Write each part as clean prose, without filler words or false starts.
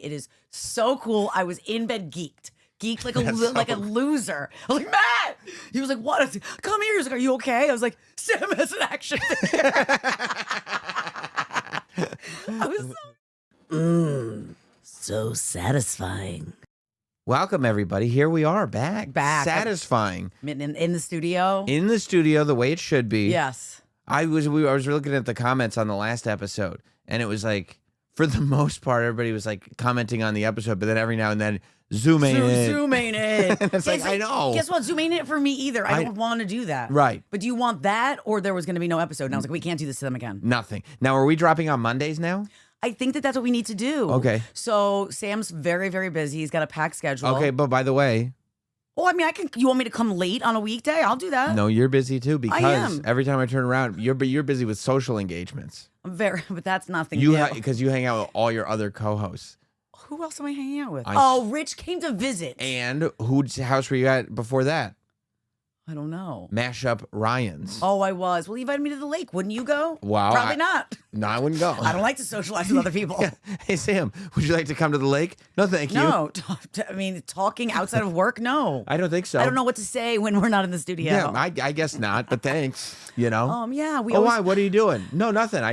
It is so cool. I was in bed geeked like a loser. I was like, Matt! He was like, what? I was like, come here. He was like, are you okay? I was like, Sam has an action figure. I was so satisfying. Welcome, everybody. Here we are, back. Satisfying. In the studio? In the studio, the way it should be. Yes. I was looking at the comments on the last episode, and it was like, for the most part, everybody was like commenting on the episode, but then every now and then, Zoom ain't it. And it's like, I know. Guess what? Zoom ain't it for me either. I don't want to do that. Right. But do you want that, or there was going to be no episode? And I was like, we can't do this to them again. Nothing. Now, are we dropping on Mondays now? I think that's what we need to do. Okay. So Sam's very, very busy. He's got a packed schedule. Okay, but by the way. Oh, I mean, you want me to come late on a weekday? I'll do that. No, you're busy too, because I am. Every time I turn around, you're busy with social engagements. But that's nothing new. Because you hang out with all your other co-hosts. Who else am I hanging out with? Rich came to visit. And whose house were you at before that? I don't know. Mashup Ryan's. Oh, I was. Well, he invited me to the lake. Wouldn't you go? Wow. Probably not. No, I wouldn't go. I don't like to socialize with other people. Yeah. Hey, Sam, would you like to come to the lake? No, thank you. No. I mean, talking outside of work, no. I don't think so. I don't know what to say when we're not in the studio. Yeah, I guess not, but thanks, you know? Yeah. Why? What are you doing? No, nothing.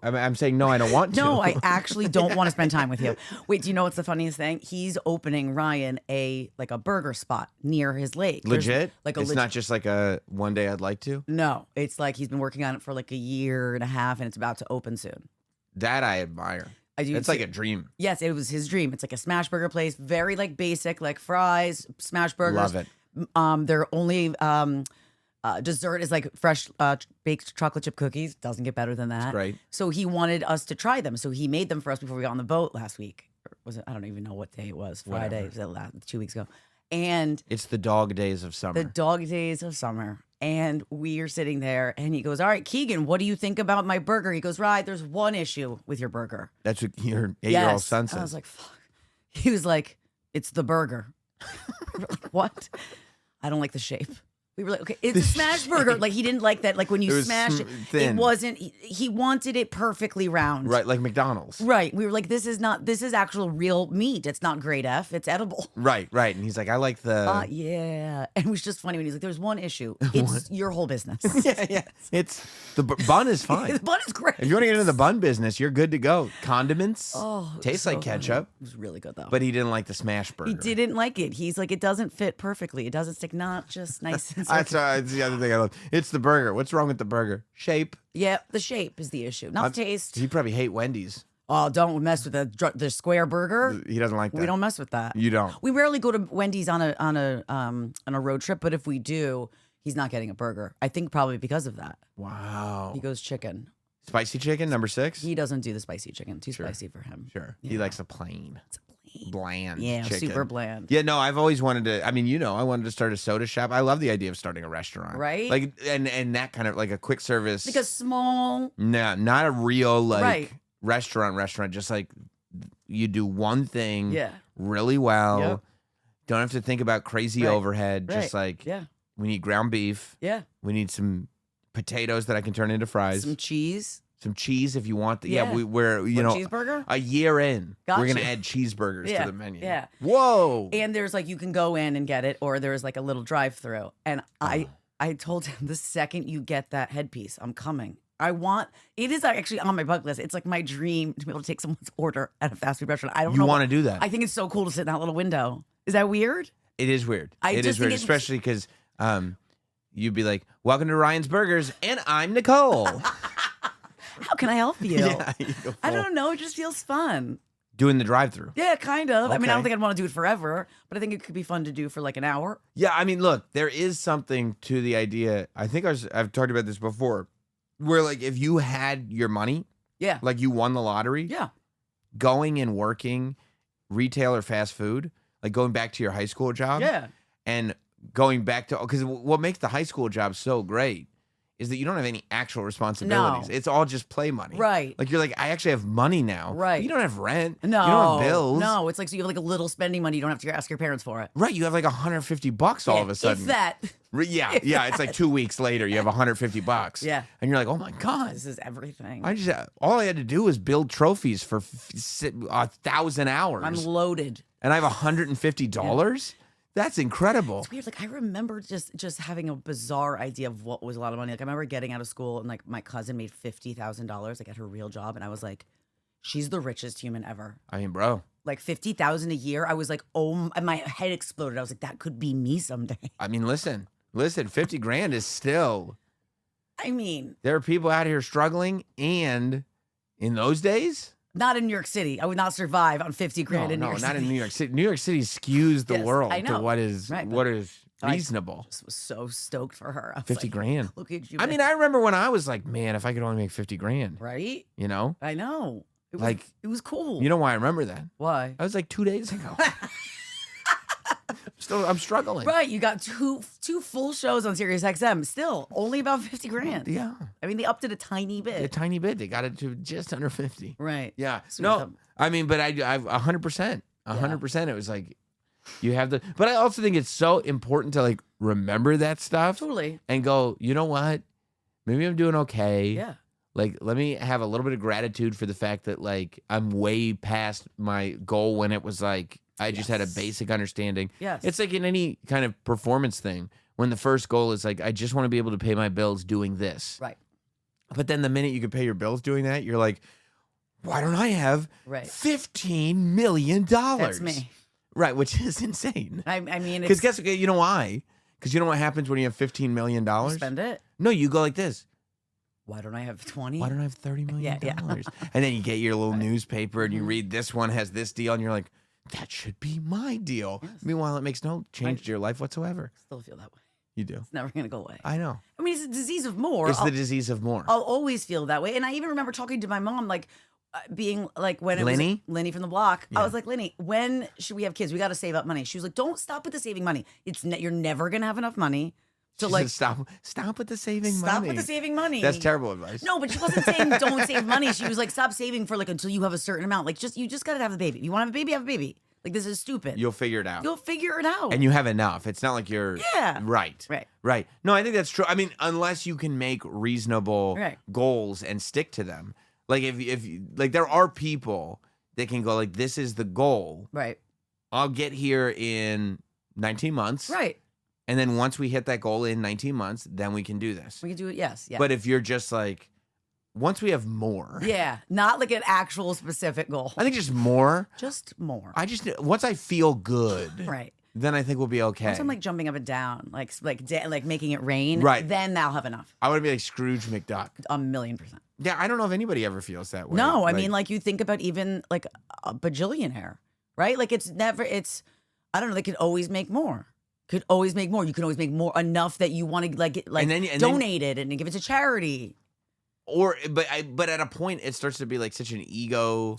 I'm saying no, I don't want to. No, I actually don't want to spend time with you. Wait, do you know what's the funniest thing? He's opening Ryan a burger spot near his lake. Legit? It's not just like a one day I'd like to? No, it's like he's been working on it for like a year and a half, and it's about to open soon. That I admire. I do. It's like a dream. Yes, it was his dream. It's like a smash burger place, very like basic, like fries, smash burgers. Love it. Their only dessert is like fresh baked chocolate chip cookies. Doesn't get better than that. That's great. So he wanted us to try them. So he made them for us before we got on the boat last week. Or was it? I don't even know what day it was. Friday. It was 2 weeks ago. And it's the dog days of summer. The dog days of summer. And we are sitting there, and he goes, all right, Keegan, what do you think about my burger? He goes, right, there's one issue with your burger. That's what your 8-year-old son says. I was like, fuck. He was like, it's the burger. We were like, what? I don't like the shape. We were like, okay, it's a smash burger. Like, he didn't like that. Like, when you smash it, thin. It wasn't, he wanted it perfectly round. Right, like McDonald's. Right. We were like, this is actual real meat. It's not grade F. It's edible. Right. And he's like, I like the... yeah. And it was just funny when he's like, there's one issue. It's your whole business. Yeah. It's, the bun is fine. The bun is great. If you want to get into the bun business, you're good to go. Condiments tastes like ketchup. It was really good, though. But he didn't like the smash burger. He didn't like it. He's like, it doesn't fit perfectly. It doesn't stick not just nice and That's the other thing I love. It's the burger. What's wrong with the burger? Shape. Yeah, the shape is the issue, not the taste. You probably hate Wendy's. Oh, don't mess with the square burger. He doesn't like that. We don't mess with that. You don't. We rarely go to Wendy's on a road trip, but if we do, he's not getting a burger. I think probably because of that. Wow. He goes chicken. Spicy chicken, number 6? He doesn't do the spicy chicken. Too spicy for him. Sure. Yeah. He likes the plain. It's bland chicken. Super bland. Yeah, no, I've always wanted to, I wanted to start a soda shop. I love the idea of starting a restaurant. Right? Like, and that kind of, like a quick service. Like a small. No, not a real, like, restaurant. Just like, you do one thing really well. Yep. Don't have to think about crazy overhead. Right. Just like, we need ground beef. Yeah. We need some potatoes that I can turn into fries. Some cheese. Some cheese if you want. Yeah. We're cheeseburger? A year in, Gotcha. we're going to add cheeseburgers to the menu. Yeah. Whoa. And there's like, you can go in and get it, or there's like a little drive-through. And I told him, the second you get that headpiece, I'm coming. It is actually on my bucket list. It's like my dream to be able to take someone's order at a fast food restaurant. I don't know. You want to do that? I think it's so cool to sit in that little window. Is that weird? It is weird. It is weird, especially because you'd be like, welcome to Ryan's Burgers, and I'm Nicole. How can I help you? Yeah, I don't know. It just feels fun. Doing the drive-thru. Yeah, kind of. Okay. I mean, I don't think I'd want to do it forever, but I think it could be fun to do for like an hour. Yeah, I mean, look, there is something to the idea. I think I've talked about this before, where like if you had your money, like you won the lottery, going and working retail or fast food, like going back to your high school job, and going back to, because what makes the high school job so great is that you don't have any actual responsibilities. No. It's all just play money. Right. Like you're like, I actually have money now. Right. You don't have rent. No. You don't have bills. No, it's like, so you have like a little spending money. You don't have to ask your parents for it. Right. You have like $150 all of a sudden. If that. Yeah. Yeah. It's like 2 weeks later, you have $150. Yeah. And you're like, oh my God. This is everything. All I had to do was build trophies for 1,000 hours. I'm loaded. And I have $150? That's incredible. It's weird. Like I remember just having a bizarre idea of what was a lot of money. Like I remember getting out of school and like my cousin made $50,000 like at her real job, and I was like, she's the richest human ever. I mean, bro. Like $50,000 a year. I was like, oh, and my head exploded. I was like, that could be me someday. I mean, listen, 50 grand is still. I mean, there are people out here struggling, and in those days. Not in New York City. I would not survive on 50 grand in New York City. No, not in New York City. New York City skews the world I know. to what is reasonable. I just was so stoked for her. 50 like, grand. Look at you. I mean, I remember when I was like, man, if I could only make 50 grand. Right? You know? I know. It was cool. You know why I remember that? Why? I was like 2 days ago. I'm struggling. Right, you got two full shows on SiriusXM. Still, only about 50 grand. Yeah. I mean, they upped it a tiny bit. A tiny bit. They got it to just under 50. Right. Yeah. No, I mean, but I've 100%. 100%. It was like, you have the, but I also think it's so important to like remember that stuff. Totally. And go, you know what? Maybe I'm doing okay. Yeah. Like, let me have a little bit of gratitude for the fact that like I'm way past my goal when it was like, I just had a basic understanding. Yes. It's like in any kind of performance thing, when the first goal is like, I just want to be able to pay my bills doing this. Right. But then the minute you can pay your bills doing that, you're like, why don't I have $15 million? That's me. Right, which is insane. I mean, because guess what? You know why? Because you know what happens when you have $15 million? Spend it? No, you go like this. Why don't I have 20? Why don't I have $30 million? Yeah. And then you get your little newspaper and you read this one has this deal and you're like, that should be my deal. Yes. Meanwhile, it makes no change to your life whatsoever. Still feel that way. You do. It's never going to go away. I know. I mean, it's a disease of more. It's the disease of more. I'll always feel that way. And I even remember talking to my mom, like, being like, when it Lenny? was Lenny from the block, I was like, Lenny, when should we have kids? We got to save up money. She was like, don't stop with the saving money. You're never going to have enough money. So she like, said, stop with the saving money. Stop with the saving money. That's terrible advice. No, but she wasn't saying don't save money. She was like, stop saving for like until you have a certain amount. Like, you just got to have a baby. You want to have a baby? Have a baby. Like, this is stupid. You'll figure it out. You'll figure it out. And you have enough. It's not like you're... Yeah. Right. No, I think that's true. I mean, unless you can make reasonable goals and stick to them. Like, if like, there are people that can go, like, this is the goal. Right. I'll get here in 19 months. Right. And then once we hit that goal in 19 months, then we can do this. We can do it, yes. Yeah. But if you're just like... Once we have more. Yeah, not like an actual specific goal. I think just more. Just more. Once I feel good. Right. Then I think we'll be okay. Once I'm like jumping up and down, like making it rain. Right. Then I'll have enough. I want to be like Scrooge McDuck. 1,000,000%. Yeah, I don't know if anybody ever feels that way. No, I mean, like you think about even like a bajillionaire, right? Like I don't know, they could always make more. You can always make more enough that you want to donate it and give it to charity. But at a point, it starts to be like such an ego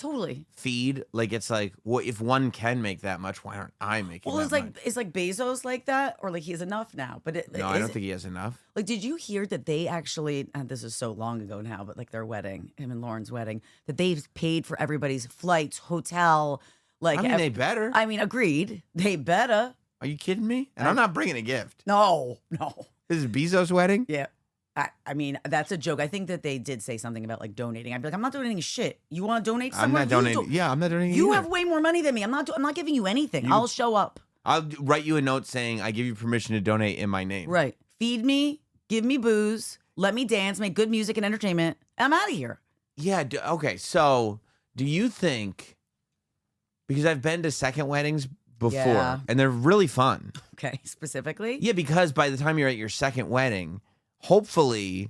feed. Like it's like, well, if one can make that much, why aren't I making? Well, it's like Bezos like that, or like he has enough now. But no, I don't think he has enough. Like, did you hear that they actually? And this is so long ago now, but like their wedding, him and Lauren's wedding, that they've paid for everybody's flights, hotel. Like, I mean, they better. I mean, agreed. They better. Are you kidding me? And I'm not bringing a gift. No. This is Bezos' wedding. Yeah. I mean, that's a joke. I think that they did say something about like donating. I'd be like, I'm not donating shit. You want to donate somewhere? I'm not donating. Yeah, I'm not donating. You have way more money than me. I'm not giving you anything. I'll show up. I'll write you a note saying I give you permission to donate in my name. Right. Feed me, give me booze, let me dance, make good music and entertainment. I'm out of here. Yeah. Okay. So, do you think? Because I've been to second weddings before, and they're really fun. Okay. Specifically. Yeah, because by the time you're at your second wedding. Hopefully,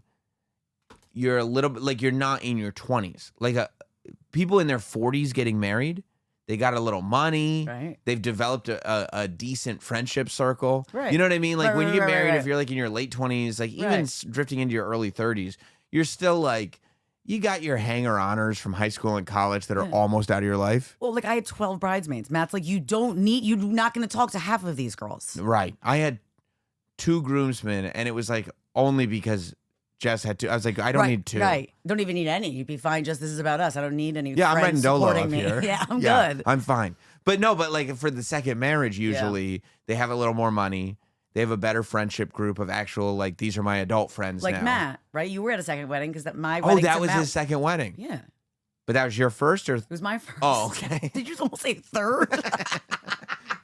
you're a little bit like you're not in your 20s. Like people in their 40s getting married, they got a little money. Right. They've developed a decent friendship circle. Right. You know what I mean? Like when you get married, if you're like in your late 20s, like even drifting into your early 30s, you're still like, you got your hanger-oners from high school and college that are almost out of your life. Well, like I had 12 bridesmaids. Matt's like, you're not going to talk to half of these girls. Right. I had 2 groomsmen, and it was like, only because Jess had 2. I was like, I don't need 2. Right. Don't even need any. You'd be fine. Just this is about us. I don't need any. Yeah, I'm writing Dolo up me. here. Yeah, I'm good. I'm fine. But no, but like for the second marriage, usually they have a little more money. They have a better friendship group of actual, like, these are my adult friends like now. Matt, right? You were at a second wedding because my wedding. Oh, that was his second wedding. Yeah. But that was your first, or? It was my first. Oh, okay. Did you almost say third?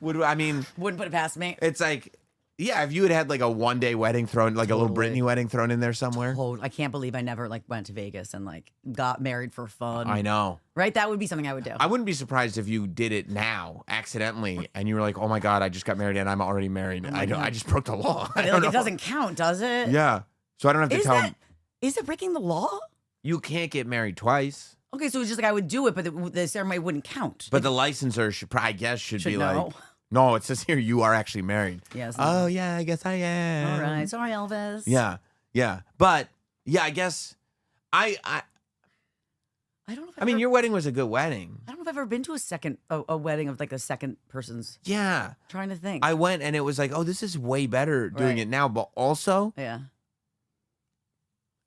Wouldn't put it past me. It's like, yeah, if you had like a one-day wedding thrown, like a little Britney wedding thrown in there somewhere. Oh, I can't believe I never like went to Vegas and like got married for fun. I know. Right? That would be something I would do. I wouldn't be surprised if you did it now accidentally and you were like, oh my God, I just got married and I'm already married. I just broke the law. I don't know. It doesn't count, does it? Yeah. So I don't have to tell him. Is it breaking the law? You can't get married twice. Okay, so it's just like I would do it, but the ceremony wouldn't count. But the licensor should be know. like, no, it says here you are actually married. Yes. Oh, yeah, I guess I am. All right. Sorry, Elvis. Yeah. Yeah. But, yeah, I guess I don't know. I mean, your wedding was a good wedding. I don't know if I've ever been to a wedding of like a second person's. Yeah. Trying to think. I went and it was like, oh, this is way better doing it now. But also, yeah,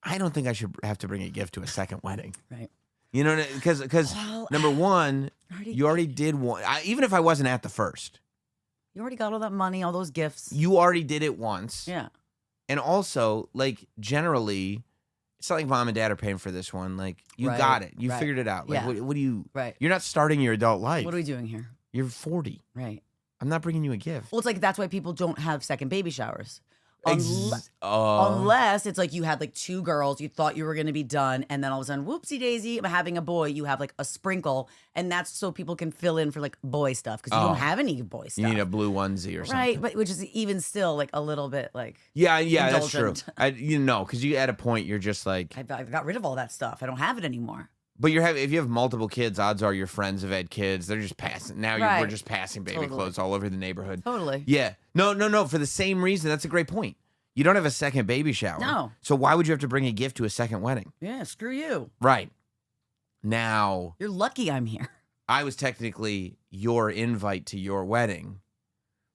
I don't think I should have to bring a gift to a second wedding. Right. You know, because number one, you already did one. Even if I wasn't at the first. You already got all that money, all those gifts. You already did it once. Yeah. And also, like, generally, it's not like mom and dad are paying for this one. Like, you got it. You figured it out. Like, what do you... Right. You're not starting your adult life. What are we doing here? You're 40. Right. I'm not bringing you a gift. Well, it's like that's why people don't have second baby showers. Unless it's like you had like 2 girls, you thought you were going to be done, and then all of a sudden, whoopsie daisy, I'm having a boy. You have like a sprinkle, and that's so people can fill in for like boy stuff because you don't have any boy stuff. You need a blue onesie or something, right? But which is even still like a little bit like indulgent. That's true. Because you at a point you're just like I got rid of all that stuff. I don't have it anymore. But if you have multiple kids, odds are your friends have had kids. They're just passing. Now we're just passing baby clothes all over the neighborhood. Totally. Yeah. No. For the same reason. That's a great point. You don't have a second baby shower. No. So why would you have to bring a gift to a second wedding? Yeah, screw you. Right. Now. You're lucky I'm here. I was technically your invite to your wedding.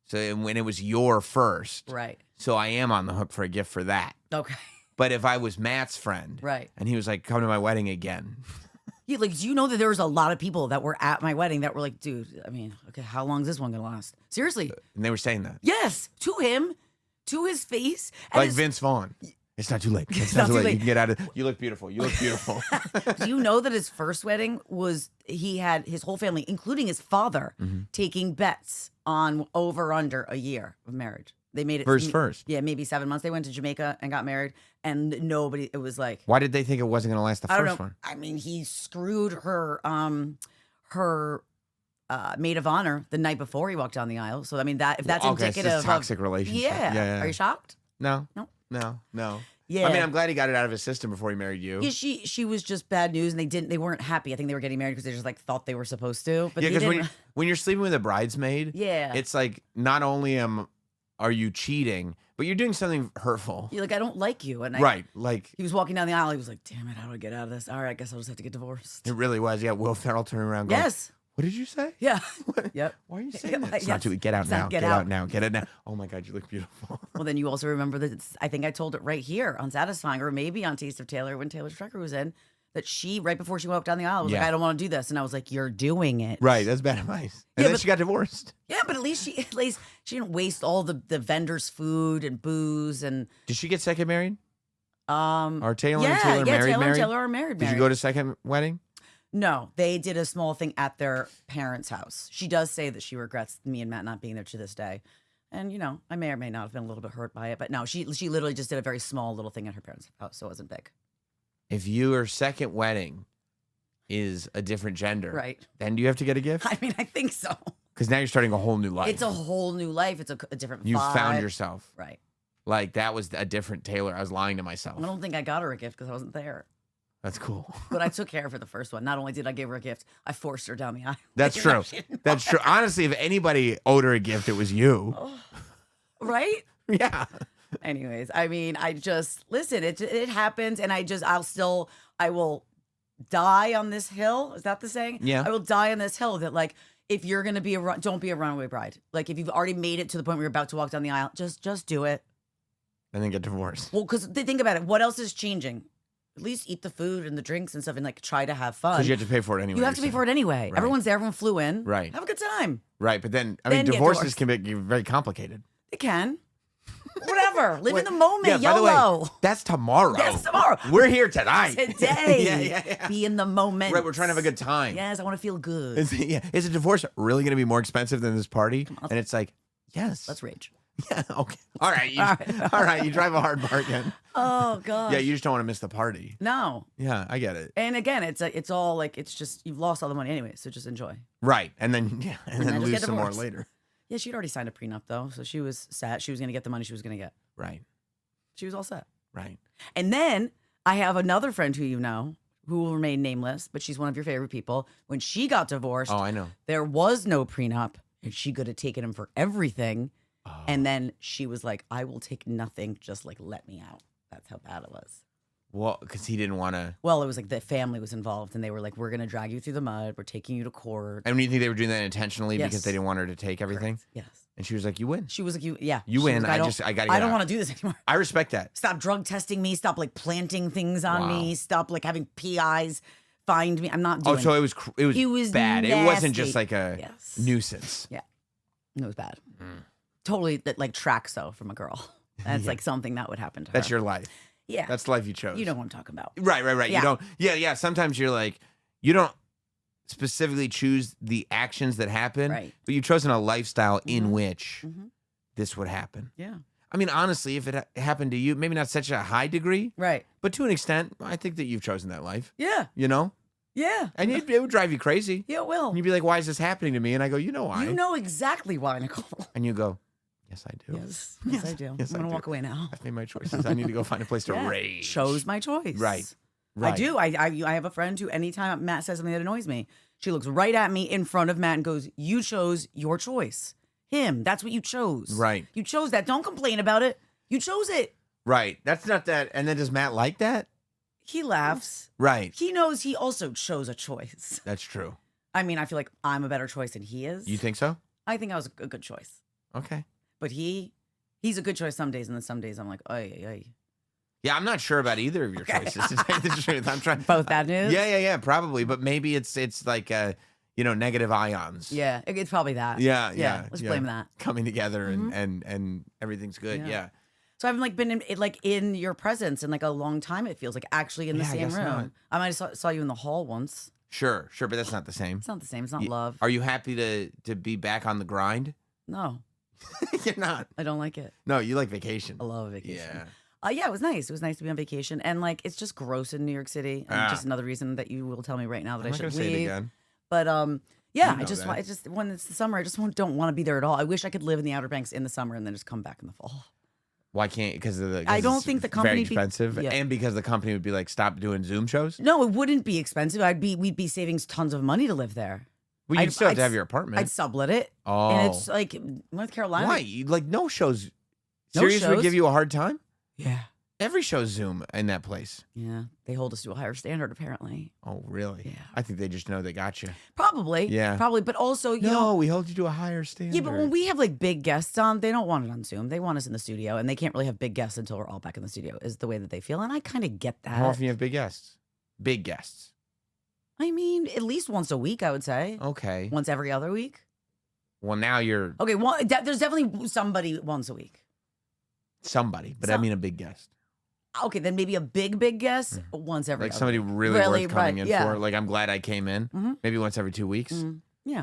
So when it was your first. Right. So I am on the hook for a gift for that. Okay. But if I was Matt's friend. Right. And he was like, come to my wedding again. Yeah, like, do you know that there was a lot of people that were at my wedding that were like, dude, I mean, okay, how long is this one going to last? Seriously. And they were saying that. Yes, to him, to his face. Like Vince Vaughn. It's not too late. It's not too late. You can get out of it. You look beautiful. You look beautiful. Do you know that his first wedding he had his whole family, including his father, taking bets on over under a year of marriage? They made it first. Yeah, maybe 7 months. They went to Jamaica and got married, and nobody. It was like, why did they think it wasn't going to last the first one? I mean, he screwed her maid of honor the night before he walked down the aisle. So I mean, if that's indicative of toxic relationship. Yeah. Are you shocked? No. Yeah. I mean, I'm glad he got it out of his system before he married you. Yeah, she was just bad news, and they weren't happy. I think they were getting married because they just like thought they were supposed to. But yeah, because when you're sleeping with a bridesmaid, it's like not only are you cheating, but you're doing something hurtful. You're like, I don't like you. And like he was walking down the aisle. He was like, damn it, how do I get out of this? All right, I guess I'll just have to get divorced. It really was. Yeah, Will Ferrell turning around going, yes. What did you say? Yeah. Yep. Why are you saying that? It's not too. Get out now. Get out now. Get it now. Oh my God, you look beautiful. Well, then you also remember that I think I told it right here on Satisfying, or maybe on Taste of Taylor when Taylor Strecker was in, that she, right before she walked down the aisle, was like, I don't want to do this. And I was like, you're doing it. Right. That's bad advice. And then she got divorced. Yeah, but at least she didn't waste all the vendors' food and booze. And did she get second married? Are Taylor and Taylor married? Taylor and Taylor are married. Did you go to second wedding? No, they did a small thing at their parents' house. She does say that she regrets me and Matt not being there to this day. And, you know, I may or may not have been a little bit hurt by it. But no, she literally just did a very small little thing at her parents' house, so it wasn't big. If your second wedding is a different gender, right, then do you have to get a gift? I mean, I think so. Because now you're starting a whole new life. It's a whole new life. It's a different vibe. You found yourself. Right. Like, that was a different Taylor. I was lying to myself. I don't think I got her a gift because I wasn't there. That's cool. But I took care of her the first one. Not only did I give her a gift, I forced her down the aisle. That's true. That's true. Honestly, if anybody owed her a gift, it was you. Oh, right? Yeah. Anyways, I mean, I just, listen, it happens, and I will die on this hill. Is that the saying? Yeah. I will die on this hill that, like, if you're going to be don't be a runaway bride. Like, if you've already made it to the point where you're about to walk down the aisle, just do it. and then get divorced. Well, because think about it. What else is changing? At least eat the food and the drinks and stuff and like try to have fun. Because you have to pay for it anyway. You have to pay for it anyway. Right. Everyone's there. Everyone flew in. Right. Have a good time. Right. But then, Then divorces can be very complicated. They can. Whatever. Live in the moment. Yeah, by the YOLO. way, that's tomorrow. That's tomorrow. We're here tonight. Today. Yeah. Be in the moment. Right. We're trying to have a good time. Yes, I want to feel good. Is a divorce really going to be more expensive than this party? And it's like, yes. Let's rage. Yeah. Okay. All right. All right. You drive a hard bargain. Oh God. Yeah. You just don't want to miss the party. No. Yeah. I get it. And again, it's all like, it's just, you've lost all the money anyway. So just enjoy. Right. And then, and then lose some more later. Yeah. She'd already signed a prenup though. So she was set. She was going to get the money she was going to get. Right. She was all set. Right. And then I have another friend who you know, who will remain nameless, but she's one of your favorite people. When she got divorced, I know. There was no prenup, and she could have taken him for everything. Oh. And then she was like, I will take nothing, just like let me out. That's how bad it was. Well, because he didn't want to. Well, it was like the family was involved, and they were like, we're going to drag you through the mud. We're taking you to court. And you think they were doing that intentionally because they didn't want her to take everything? Correct. Yes. And she was like, you win. She was like, you win. Like, I got to get I don't want to do this anymore. I respect that. Stop drug testing me. Stop like planting things on me. Stop like having PIs find me. I'm not doing it. Oh, so it was bad. Nasty. It wasn't just like a nuisance. Yeah. It was bad. Totally that like tracks though from a girl. That's like something that would happen to her. That's your life. Yeah. That's the life you chose. You know what I'm talking about. Right. Yeah. You don't. Yeah. Sometimes you're like, you don't specifically choose the actions that happen, but you've chosen a lifestyle in which this would happen. Yeah. I mean, honestly, if it happened to you, maybe not such a high degree, right? But to an extent, I think that you've chosen that life. Yeah. You know? Yeah. And it would drive you crazy. Yeah, it will. And you'd be like, why is this happening to me? And I go, you know why. You know exactly why, Nicole. And you go, yes, I do. Yes, I do. Yes, I'm going to walk away now. I've made my choices. I need to go find a place to rage. Chose my choice. Right. I do. I have a friend who anytime Matt says something that annoys me, she looks right at me in front of Matt and goes, you chose your choice. Him. That's what you chose. Right. You chose that. Don't complain about it. You chose it. Right. That's not that. And then does Matt like that? He laughs. Right. He knows he also chose a choice. That's true. I mean, I feel like I'm a better choice than he is. You think so? I think I was a good choice. Okay. But he's a good choice some days, and then some days I'm like, ay. Yeah, I'm not sure about either of your choices. To tell you the truth, I'm trying. Both bad news. Yeah, probably. But maybe it's like negative ions. Yeah, it's probably that. Yeah. Let's blame that coming together and everything's good. Yeah. So I've like been in your presence in like a long time. It feels like actually in the same room. Not. I might have saw you in the hall once. Sure, but that's not the same. It's not the same. It's not love. Are you happy to be back on the grind? No. You're not. I don't like it. No, you like vacation. I love vacation. Yeah. Yeah, it was nice. It was nice to be on vacation, and like it's just gross in New York City. And just another reason that you will tell me right now that I should leave. Say it again. But yeah, I just when it's the summer, I just don't want to be there at all. I wish I could live in the Outer Banks in the summer and then just come back in the fall. Why can't? Because I don't think the company very expensive, and because the company would be like, stop doing Zoom shows. No, it wouldn't be expensive. We'd be saving tons of money to live there. Well, you'd still have to have your apartment. I'd sublet it. Oh, and it's like North Carolina. Why? Like no shows. Sirius would give you a hard time. Yeah. Every show's Zoom in that place. Yeah, they hold us to a higher standard, apparently. Oh, really? Yeah. I think they just know they got you. Probably. Yeah. Probably, but also, you know. we hold you to a higher standard. Yeah, but when we have like big guests on, they don't want it on Zoom. They want us in the studio, and they can't really have big guests until we're all back in the studio, is the way that they feel. And I kind of get that. How often you have big guests? Big guests. I mean, at least once a week, I would say. Okay. Once every other week. Well, now you're. Okay, well, there's definitely somebody once a week. Somebody, but I mean a big guest. Okay, then maybe a big guest once every like other somebody week. really worth coming in for. Like I'm glad I came in. Maybe once every 2 weeks. Yeah.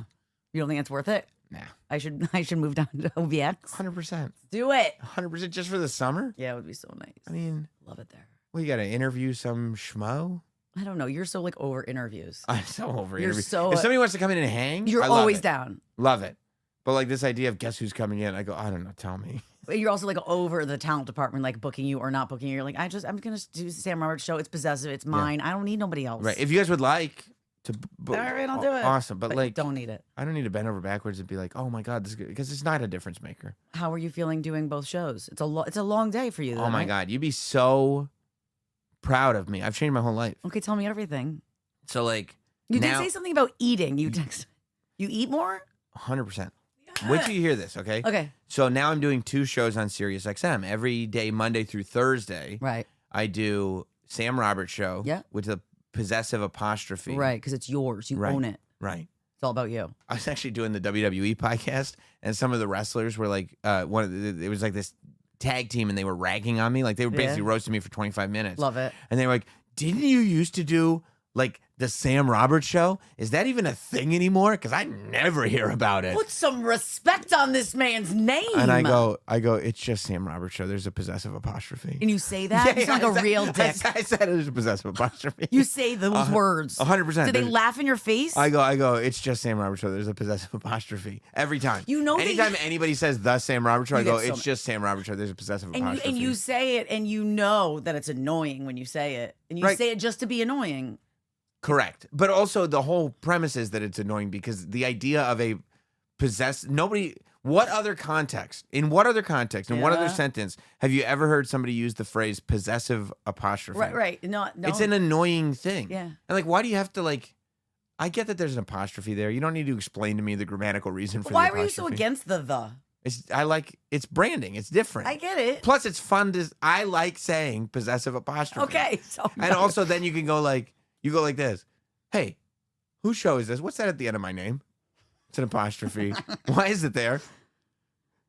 You don't think it's worth it? Nah. I should move down to OVX. 100%. Do it. 100% just for the summer? Yeah, it would be so nice. I mean, love it there. Well, you got to interview some schmo? I don't know. You're so like over interviews. I'm so over interviews. You're so. If somebody wants to come in and hang, you're always down. Love it. But like this idea of guess who's coming in, I go, I don't know. Tell me. You're also like over the talent department, like booking you or not booking you. You're like, I'm gonna do Sam Roberts' show. It's possessive. It's mine. I don't need nobody else. Right. If you guys would like to, all right, I'll do it. Awesome. But like, don't need it. I don't need to bend over backwards and be like, oh my god, this is good, because it's not a difference maker. How are you feeling doing both shows? It's a long day for you. Though, oh my right? god, you'd be so proud of me. I've changed my whole life. Okay, tell me everything. So like, you did say something about eating. You eat more? 100%. Wait till you hear this, okay? Okay. So now I'm doing 2 shows on SiriusXM every day, Monday through Thursday. Right. I do Sam Roberts show. Yeah. With the possessive apostrophe. Right, because it's yours. You own it. Right. It's all about you. I was actually doing the WWE podcast, and some of the wrestlers were like, it was like this tag team, and they were ragging on me. Like, they were basically roasting me for 25 minutes. Love it. And they were like, didn't you used to do like the Sam Roberts show? Is that even a thing anymore? Because I never hear about it. Put some respect on this man's name. And I go, it's just Sam Roberts show. There's a possessive apostrophe. And you say that? You sound like a real dick. I said there's a possessive apostrophe. You say those words. 100%. Do they laugh in your face? I go, it's just Sam Roberts show. There's a possessive apostrophe. Every time. You know, anytime anybody says the Sam Roberts show, I go, it's just Sam Roberts show. There's a possessive apostrophe. And you say it, and you know that it's annoying when you say it. And you say it just to be annoying. Correct. But also the whole premise is that it's annoying because the idea of a what other context, in what other sentence have you ever heard somebody use the phrase possessive apostrophe? Right. No. It's an annoying thing. Yeah. And like, why do you have to I get that there's an apostrophe there. You don't need to explain to me the grammatical reason for the apostrophe. Why were you so against the? It's branding. It's different. I get it. Plus it's fun I like saying possessive apostrophe. Okay. So and also then you can go like this. Hey, whose show is this? What's that at the end of my name? It's an apostrophe. Why is it there?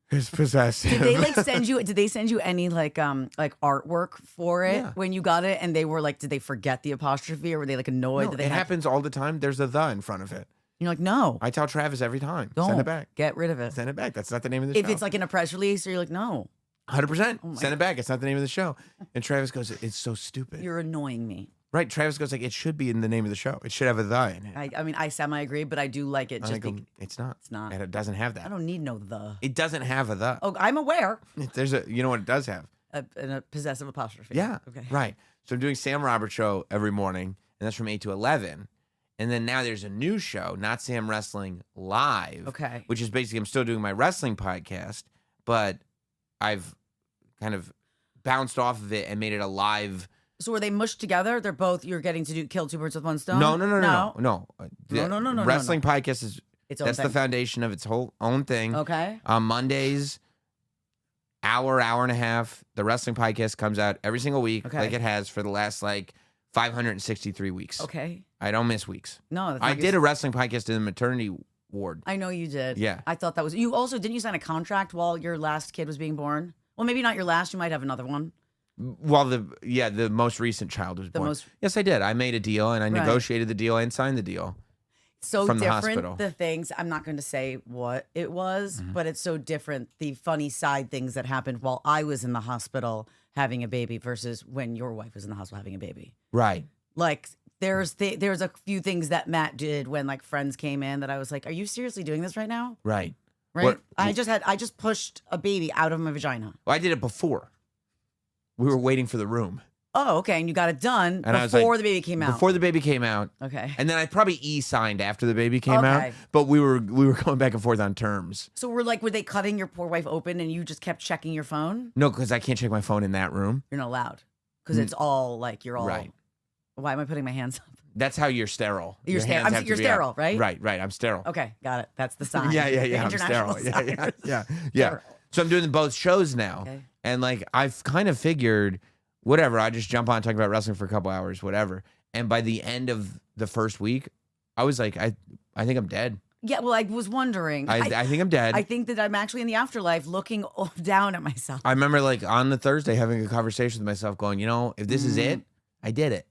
It's possessive. Did they send you any like artwork for it when you got it? And they were like, did they forget the apostrophe or were they like annoyed? No, it happens all the time. There's a the in front of it. You're like, no. I tell Travis every time. Don't. Send it back. Get rid of it. Send it back. That's not the name of the show. If it's like in a press release, or you're like, no. 100%. Send it back. It's not the name of the show. And Travis goes, it's so stupid. You're annoying me. Right. Travis goes like, it should be in the name of the show. It should have a the in it. I mean, I semi-agree, but I do like it. It's not. It's not. And it doesn't have that. I don't need no the. It doesn't have a the. Oh, I'm aware. You know what it does have? A possessive apostrophe. Yeah. Okay. Right. So I'm doing Sam Roberts show every morning, and that's from 8 to 11. And then now there's a new show, Not Sam Wrestling Live. Okay. Which is basically, I'm still doing my wrestling podcast, but I've kind of bounced off of it and made it a live. So were they mushed together? They're both, you're getting to kill 2 birds with 1 stone? No. No. Wrestling podcast is, that's the foundation of its whole own thing. Okay. On Mondays, hour and a half, the wrestling podcast comes out every single week, like it has for the last 563 weeks. Okay. I don't miss weeks. No. I did a wrestling podcast in the maternity ward. I know you did. Yeah. I thought that was, you also, didn't you sign a contract while your last kid was being born? Well, maybe not your last, you might have another one. Well, the most recent child was born. Yes, I did. I made a deal and I negotiated the deal and signed the deal. So from different, the hospital. The things, I'm not going to say what it was, but it's so different. The funny side things that happened while I was in the hospital having a baby versus when your wife was in the hospital having a baby. Right. Like there's a few things that Matt did when friends came in that I was like, are you seriously doing this right now? Right. Right. I just pushed a baby out of my vagina. Well, I did it before. We were waiting for the room. Oh, okay. And you got it done before the baby came out. Before the baby came out. Okay. And then I probably e-signed after the baby came out. But we were going back and forth on terms. So were they cutting your poor wife open and you just kept checking your phone? No, because I can't check my phone in that room. You're not allowed. Because it's all you're all. Right. Why am I putting my hands up? That's how you're sterile. You're sterile, right? Right. I'm sterile. Okay, got it. That's the sign. Yeah. I'm sterile. Yeah. So I'm doing both shows now. Okay. And I've kind of figured, whatever, I just jump on and talk about wrestling for a couple hours, whatever. And by the end of the first week, I was like, I think I'm dead. Yeah, well, I was wondering. I think I'm dead. I think that I'm actually in the afterlife looking down at myself. I remember on the Thursday having a conversation with myself going, if this is it, I did it.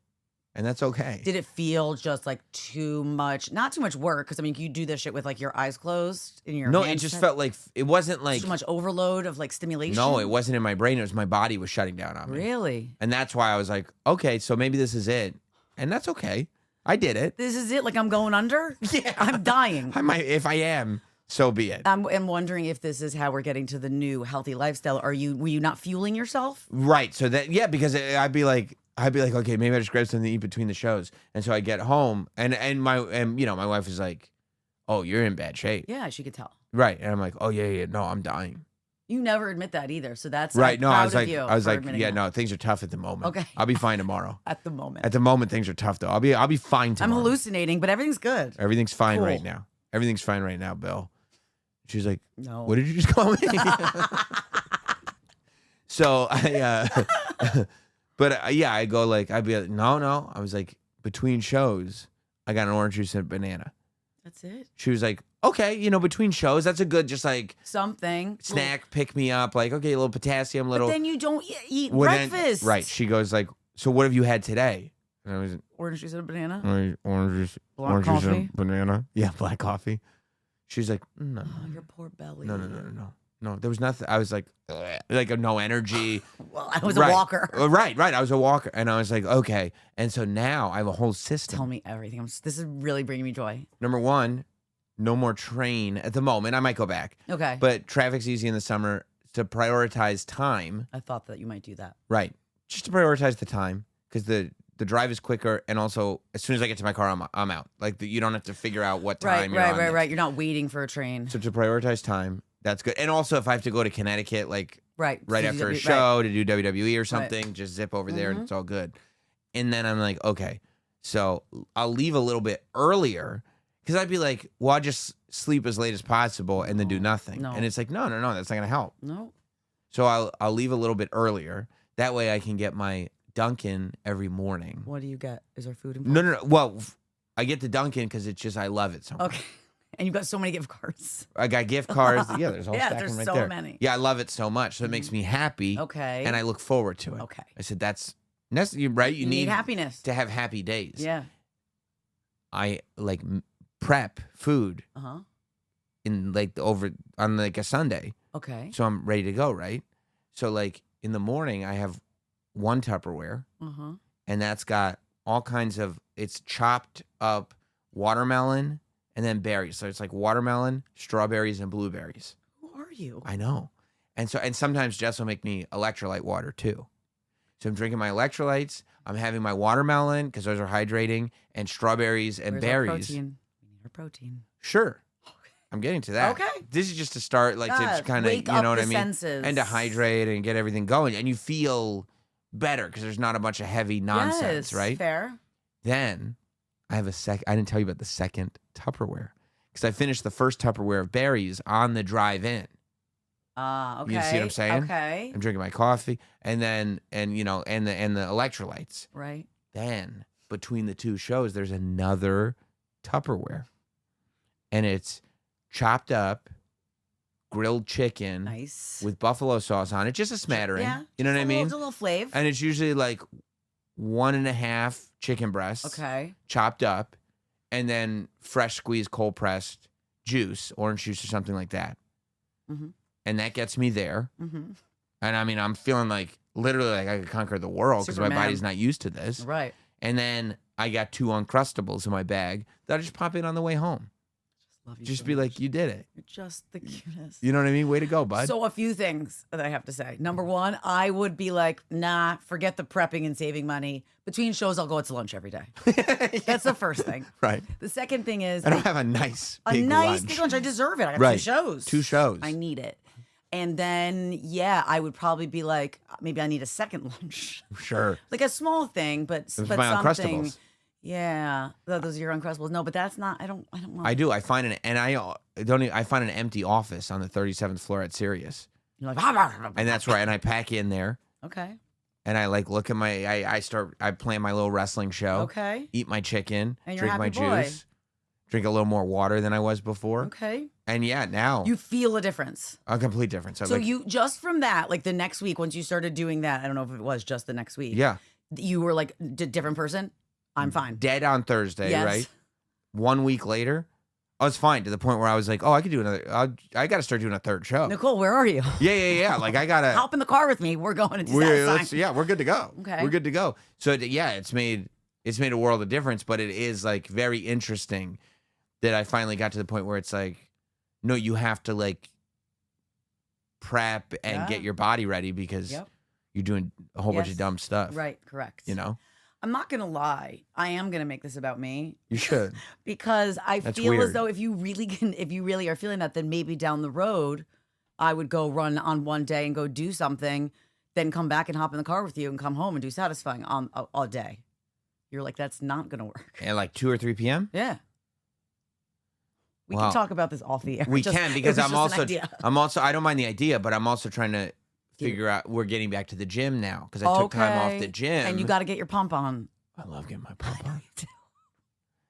And that's okay. Did it feel just too much, not too much work? Because you do this shit with your eyes closed and your No, it just felt like, it wasn't too much overload of stimulation. No, it wasn't in my brain. It was my body was shutting down on me. Really? And that's why I was like, okay, so maybe this is it. And that's okay. I did it. This is it? I'm going under? Yeah. I'm dying. If I am, so be it. I'm wondering if this is how we're getting to the new healthy lifestyle. Were you not fueling yourself? Right. So because I'd be like, okay, maybe I just grab something to eat between the shows. And so I get home and my wife is like, oh, you're in bad shape. Yeah, she could tell. Right. And I'm like, oh yeah, no, I'm dying. You never admit that either. So that's right. No, I was like, yeah, no, things are tough at the moment. Okay. I'll be fine tomorrow. At the moment. At the moment, things are tough though. I'll be fine tomorrow. I'm hallucinating, but everything's good. Everything's fine Cool. right now. Everything's fine right now, Bill. She's like, no. What did you just call me? So I go like, I'd be like, no. I was like, between shows, I got an orange juice and a banana. That's it. She was like, okay, between shows, that's a good, just like something snack, pick me up. Like, okay, a little potassium, But then you don't eat breakfast. Right. She goes like, so what have you had today? And I was orange juice and a banana. Orange juice coffee? and a banana. Yeah, black coffee. She's like, no. Oh, your poor belly. No, there was nothing. I was like no energy. Well, I was a walker. Right. I was a walker. And I was like, okay. And so now I have a whole system. Tell me everything. This is really bringing me joy. Number one, no more train at the moment. I might go back. Okay. But traffic's easy in the summer to prioritize time. I thought that you might do that. Right. Just to prioritize the time because the drive is quicker. And also, as soon as I get to my car, I'm out. Like, you don't have to figure out what time you're on. Right. You're not waiting for a train. So to prioritize time. That's good. And also, if I have to go to Connecticut, like right after a show to do WWE or something, just zip over there and it's all good. And then I'm like, okay, so I'll leave a little bit earlier because I'd be like, well, I'll just sleep as late as possible and then do nothing. And it's like, no, that's not going to help. No. So I'll leave a little bit earlier. That way I can get my Dunkin' every morning. What do you get? Is there food involved? No. Well, I get the Dunkin' because it's just, I love it so much. Okay. And you've got so many gift cards. I got gift cards. Yeah, there's all stack there's right so there. many. Yeah, I love it so much. So it makes me happy. Okay. And I look forward to it. Okay. I said, that's right. You need happiness to have happy days. Yeah. I like prep food in like on like a Sunday. Okay. So I'm ready to go, right? So like in the morning, I have one Tupperware. And that's got all kinds of, it's chopped up watermelon and then berries. So it's like watermelon, strawberries, and blueberries. Who are you? I know. And sometimes Jess will make me electrolyte water too. So I'm drinking my electrolytes. I'm having my watermelon because those are hydrating, and strawberries and berries. Protein? We need our protein. Sure. I'm getting to that. Okay. This is just to start, like to kind of, you know what I mean? Senses. And to hydrate and get everything going. And you feel better because there's not a bunch of heavy nonsense, right? Fair. Then I have I didn't tell you about the second Tupperware because I finished the first Tupperware of berries on the drive-in. Okay. You see what I'm saying? Okay. I'm drinking my coffee and the electrolytes. Right. Then between the two shows, there's another Tupperware, and it's chopped up grilled chicken, nice, with buffalo sauce on it, just a smattering. Yeah. You know what I mean? A little flavor. And it's usually like 1.5 chicken breasts, okay, chopped up, and then fresh squeezed cold pressed juice, orange juice or something like that. And that gets me there. And I mean, I'm feeling like literally like I could conquer the world because my body's not used to this. Right. And then I got 2 Uncrustables in my bag that I just pop in on the way home. Love you just so be much. like, you did it. You're just the cutest. You know what I mean? Way to go, bud. So a few things that I have to say. Number one, I would be like, nah, forget the prepping and saving money. Between shows, I'll go out to lunch every day. That's the first thing. Right. The second thing is, and I'll have a nice big lunch. I deserve it. I got 2 shows. 2 shows. I need it. And then, yeah, I would probably be like, maybe I need a second lunch. Sure. Like a small thing, but my something. Uncrustables. Yeah, those are your Uncrustables. No, but that's not. I don't want. I do. I find I find an empty office on the 37th floor at Sirius. You're like, and that's right. And I pack in there. Okay. And I like look at I plan my little wrestling show. Okay. Eat my chicken. And drink my juice. Drink a little more water than I was before. Okay. And yeah, now you feel a difference. A complete difference. So you just from that, like the next week, once you started doing that, I don't know if it was just the next week. Yeah. You were like a different person. I'm fine. Dead on Thursday, yes. right? 1 week later, I was fine to the point where I was like, oh, I could do another. I got to start doing a 3rd show. Nicole, where are you? Yeah. Like I got to hop in the car with me. We're going to do that. We're good to go. Okay. We're good to go. So yeah, it's made a world of difference, but it is like very interesting that I finally got to the point where it's like, no, you have to like prep and get your body ready because you're doing a whole bunch of dumb stuff. Right. Correct. You know? I'm not going to lie. I am going to make this about me. You should. Because That's feel weird. as though if you really are feeling that, then maybe down the road, I would go run on one day and go do something, then come back and hop in the car with you and come home and do Satisfying on all day. You're like, that's not going to work. At like 2 or 3 p.m.? Yeah. We can talk about this off the air. We can, because I'm also I don't mind the idea, but I'm also trying to figure out, we're getting back to the gym now because I took time off the gym. And you got to get your pump on. I love getting my pump on.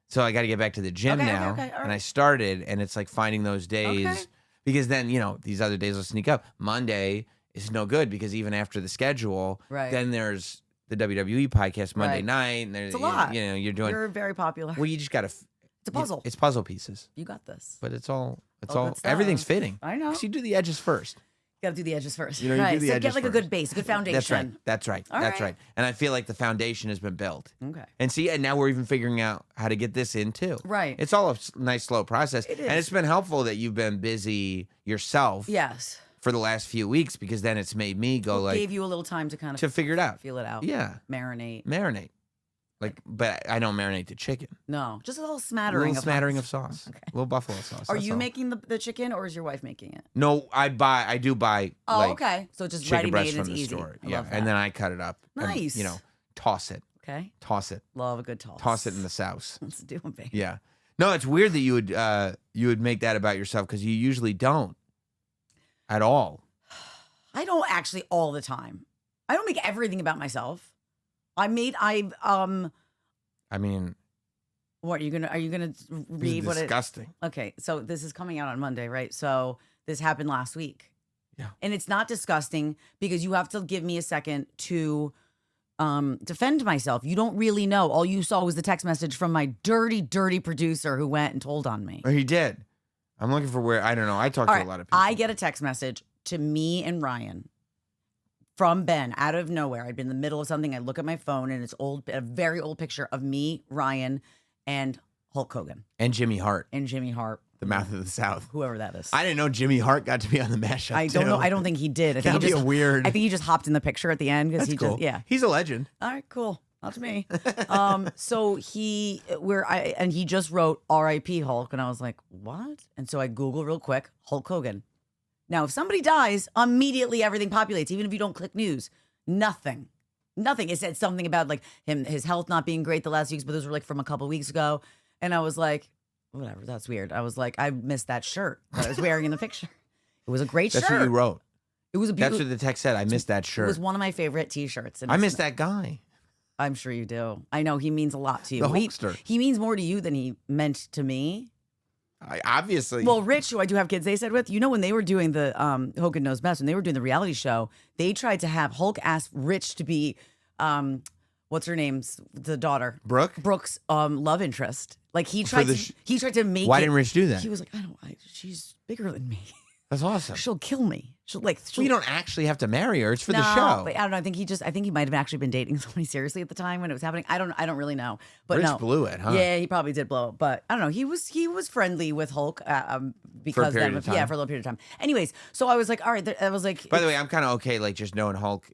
So I got to get back to the gym now. Okay, and I started, and it's like finding those days because then, these other days will sneak up. Monday is no good because even after the schedule, then there's the WWE podcast Monday night. And there's, it's a lot. You're very popular. Well, you just got to. It's a puzzle. It's puzzle pieces. You got this. But it's all everything's fitting. I know. So you do the edges first. You got to do the edges first. You do the edges get like first. a good base, a good foundation. That's right. That's right. And I feel like the foundation has been built. Okay. And now we're even figuring out how to get this in too. Right. It's all a nice, slow process. It is. And it's been helpful that you've been busy yourself. Yes. For the last few weeks, because then it's made me go gave you a little time to kind of figure it out. Feel it out. Yeah. Marinate. But I don't marinate the chicken. No, just a little smattering. Of sauce. Okay. A little buffalo sauce. Are you making the chicken, or is your wife making it? No, I do buy. Oh, okay. So just ready made. It's easy. Store. Yeah, and then I cut it up. Nice. And, toss it. Okay. Toss it. Love a good toss. Toss it in the sauce. Let's do it, baby. Yeah. No, it's weird that you would make that about yourself because you usually don't. At all. I don't actually all the time. I don't make everything about myself. I mean, what are you gonna read? It's disgusting. Okay, so this is coming out on Monday, right? So this happened last week. Yeah, and it's not disgusting because you have to give me a second to defend myself. You don't really know. All you saw was the text message from my dirty producer who went and told on me. Oh, he did. I'm looking for where I don't know. I talk to a lot of people. I get a text message to me and Ryan from Ben out of nowhere. I'd been in the middle of something. I look at my phone and it's a very old picture of me, Ryan, and Hulk Hogan. And Jimmy Hart. The Mouth of the South. Whoever that is. I didn't know Jimmy Hart got to be on the mashup. I don't know. I don't think he did. That'd be weird. I think he just hopped in the picture at the end because he cool. He's a legend. All right, cool. Not to me. So he just wrote R.I.P. Hulk, and I was like, what? And so I Googled real quick Hulk Hogan. Now, if somebody dies, immediately everything populates, even if you don't click news. Nothing. It said something about like his health not being great the last weeks, but those were like from a couple weeks ago. And I was like, whatever, that's weird. I was like, I missed that shirt that I was wearing in the picture. It was a great shirt. That's what you wrote. It was a beautiful. That's what the text said. I missed that shirt. It was one of my favorite T-shirts. I miss that guy. I'm sure you do. I know he means a lot to you. The Hulkster. He means more to you than he meant to me. Obviously. Well, Rich, who I do have kids, they said with, when they were doing the Hogan Knows Best, when they were doing the reality show, they tried to have Hulk ask Rich to be, what's her name's, the daughter? Brooke's love interest. Like he tried to make Why didn't Rich do that? He was like, she's bigger than me. That's awesome. She'll kill me. You don't actually have to marry her. It's for the show. But I don't know. I think he might have actually been dating somebody seriously at the time when it was happening. I don't really know. But Rich blew it, huh? Yeah, he probably did blow it. But I don't know. He was friendly with Hulk because for a period of time. Yeah, for a little period of time. Anyways, so I was like, all right. I was like, by the way, I'm kind of okay, like just knowing Hulk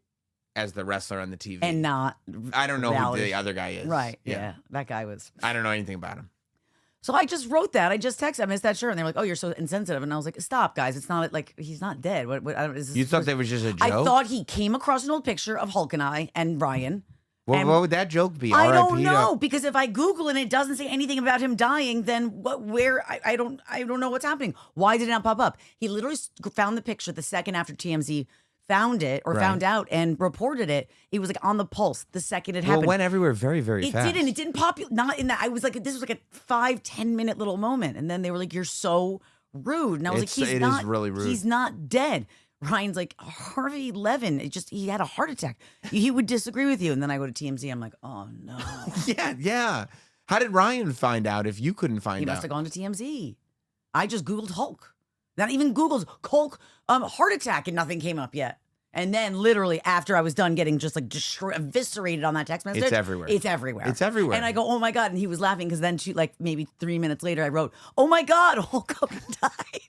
as the wrestler on the TV and not. I don't know who the other guy is. Right. Yeah. That guy was. I don't know anything about him. So I just wrote that. I just texted. I missed that shirt, and they were like, "Oh, you're so insensitive." And I was like, "Stop, guys! It's not like he's not dead." You thought that was just a joke? I thought he came across an old picture of Hulk and I and Ryan. Well, what would that joke be? I don't know because if I Google and it doesn't say anything about him dying, then what? Where? I don't know what's happening. Why did it not pop up? He literally found the picture the second after TMZ found it or found out and reported it. It was like on the pulse the second it happened. Well, it went everywhere very, very fast. It didn't pop. Not in that. I was like, this was like a 5-10 minute little moment. And then they were like, you're so rude. And I was like, it is really rude. He's not dead. Ryan's like, Harvey Levin, he had a heart attack. He would disagree with you. And then I go to TMZ. I'm like, oh no. Yeah. How did Ryan find out if you couldn't find out? He must have gone to TMZ. I just Googled Hulk. Not even Google's Hulk heart attack and nothing came up yet. And then literally after I was done getting just like eviscerated on that text message. It's everywhere. It's everywhere. It's everywhere. And I go, oh my God. And he was laughing because then maybe 3 minutes later I wrote, oh my God, Hulk Hogan died.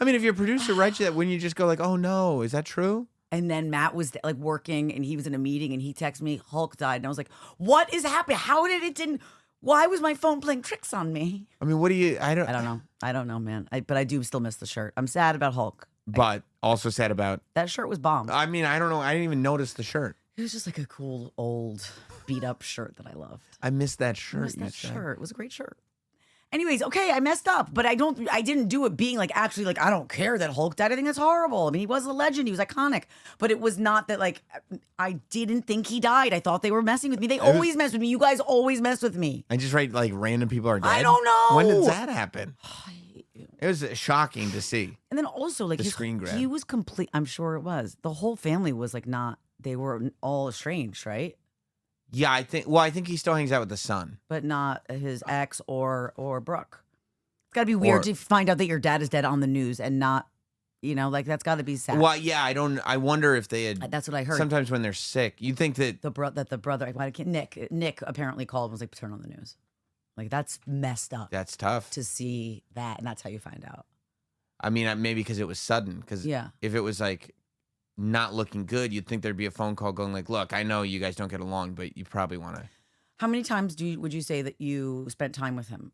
I mean, if your producer writes you that, wouldn't you just go like, oh no, is that true? And then Matt was like working and he was in a meeting and he texted me, Hulk died. And I was like, what is happening? How did it didn't... Why was my phone playing tricks on me? I mean, what do you... I don't know. I don't know, man. But I do still miss the shirt. I'm sad about Hulk. But also sad about... That shirt was bomb. I mean, I don't know. I didn't even notice the shirt. It was just like a cool, old, beat-up shirt that I loved. I missed that shirt. It was a great shirt. Anyways, okay, I messed up, but I didn't do it being like, actually, like, I don't care that Hulk died. I think that's horrible. I mean, he was a legend. He was iconic. But it was not that, like, I didn't think he died. I thought they were messing with me. They always mess with me. You guys always mess with me. I just write, like, random people are dead? I don't know. When did that happen? It was shocking to see. And then also, like, the screen grab. He was complete. I'm sure it was. The whole family was, like, they were all estranged, right? Yeah, I think he still hangs out with the son. But not his ex or Brooke. It's got to be weird to find out that your dad is dead on the news and not, like that's got to be sad. Well, yeah, I wonder if they had. That's what I heard. Sometimes when they're sick, you think that the brother, Nick apparently called and was like, turn on the news. Like, that's messed up. That's tough. To see that, and that's how you find out. I mean, maybe because it was sudden. Because if it was like not looking good, you'd think there'd be a phone call going like, look, I know you guys don't get along, but you probably want to. How many times would you say that you spent time with him?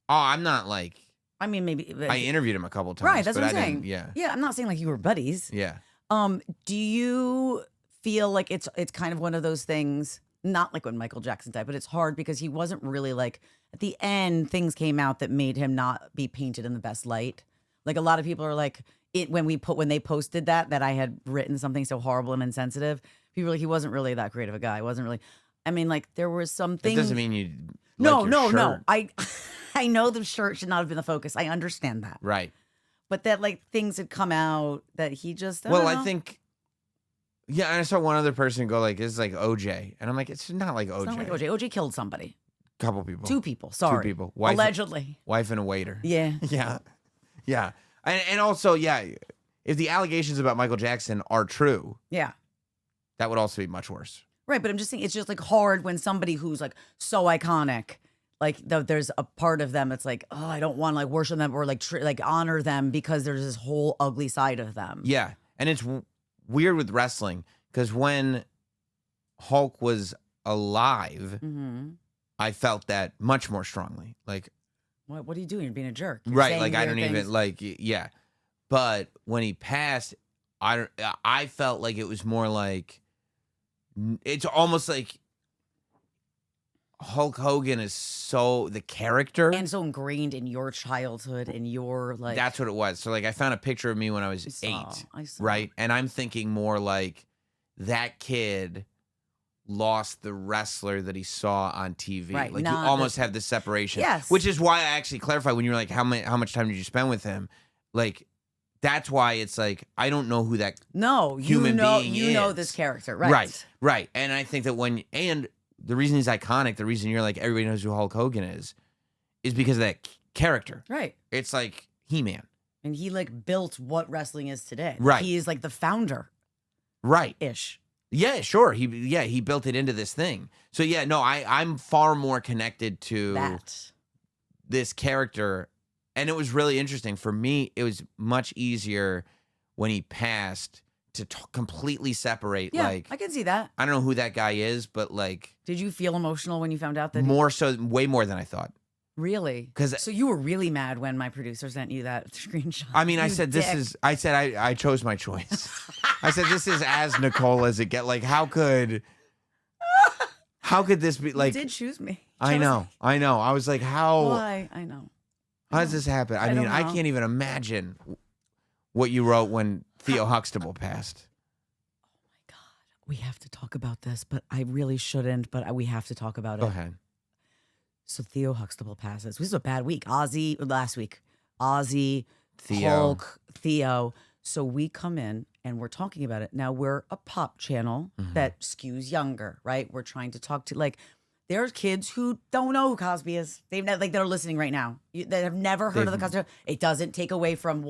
Oh, I'm not like. I mean, maybe. I interviewed him a couple times. Right, that's what I'm saying. Yeah. Yeah, I'm not saying like you were buddies. Yeah. Do you feel like it's kind of one of those things, not like when Michael Jackson died, but it's hard because he wasn't really like, at the end, things came out that made him not be painted in the best light. Like, a lot of people are like, when they posted that I had written something so horrible and insensitive, people were like, he wasn't really that great of a guy. He wasn't really, I mean, like, there was something. It doesn't mean you. No. I know the shirt should not have been the focus. I understand that. Right. But that, like, things had come out that he just. I think. Yeah, and I saw one other person go like, "This is like OJ," and I'm like, "It's not like OJ." It's not like OJ. OJ killed somebody. Couple people. 2 people. Sorry. 2 people. Allegedly. Wife and a waiter. Yeah. Yeah. And also, yeah, if the allegations about Michael Jackson are true, that would also be much worse. Right, but I'm just saying, it's just like hard when somebody who's like so iconic, like there's a part of them that's like, oh, I don't want to like worship them or like honor them because there's this whole ugly side of them. Yeah, and it's weird with wrestling because when Hulk was alive, I felt that much more strongly. Like, what are you doing? You're being a jerk. You're right, like I don't even like But when he passed, I felt like it was more like it's almost like Hulk Hogan is so the character and so ingrained in your childhood and your like. That's what it was. So like I found a picture of me when I was 8, right? And I'm thinking more like that kid lost the wrestler that he saw on TV. Right, like you almost have this separation. Yes. Which is why I actually clarified when you were like, how much time did you spend with him? Like, that's why it's like, I don't know who that human being is. You know this character, right? Right. And I think that and the reason he's iconic, the reason you're like, everybody knows who Hulk Hogan is because of that character. Right. It's like He-Man. And he like built what wrestling is today. Right. He is like the founder. Right. Ish. Yeah, sure. He built it into this thing. So yeah, no, I'm far more connected to this character. And it was really interesting. For me, it was much easier when he passed to completely separate. Yeah, like, I can see that. I don't know who that guy is, but like. Did you feel emotional when you found out that? Way more than I thought. Really? So you were really mad when my producer sent you that screenshot. I mean, I said I chose my choice. I said this is as Nicole as it get. Like, how could this be like? You did choose me. I know. I was like, how? Why? I know. How does this happen? I mean, I can't even imagine what you wrote when Theo Huxtable passed. Oh my God. We have to talk about this, but I really shouldn't, but we have to talk about it. Go ahead. So Theo Huxtable passes. This is a bad week. Last week. Ozzy, Theo. Hulk, Theo. So we come in and we're talking about it. Now we're a pop channel that skews younger, right? We're trying to talk to there's kids who don't know who Cosby is. They're listening right now. They have never heard of the Cosby. It doesn't take away from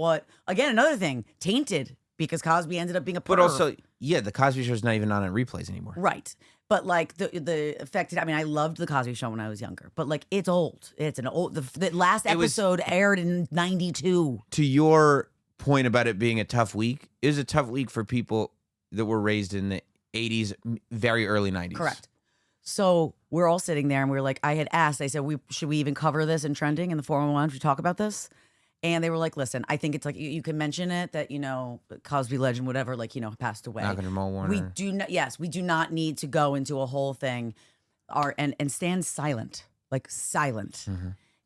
another thing, tainted because Cosby ended up being a perv. But also, the Cosby Show's not even on replays anymore. Right. But like the affected, I mean, I loved the Cosby Show when I was younger, but like it's old. It's an old, the last episode aired in 92. To your point about it being a tough week, it was a tough week for people that were raised in the 80s, very early 90s. Correct. So we're all sitting there and we're like, I had asked, I said, should we even cover this in trending in the 411? Should we talk about this? And they were like, listen, I think it's like, you can mention it that, Cosby legend, whatever, passed away. Not gonna Mo Warner. We do not need to go into a whole thing and stand silent, silent.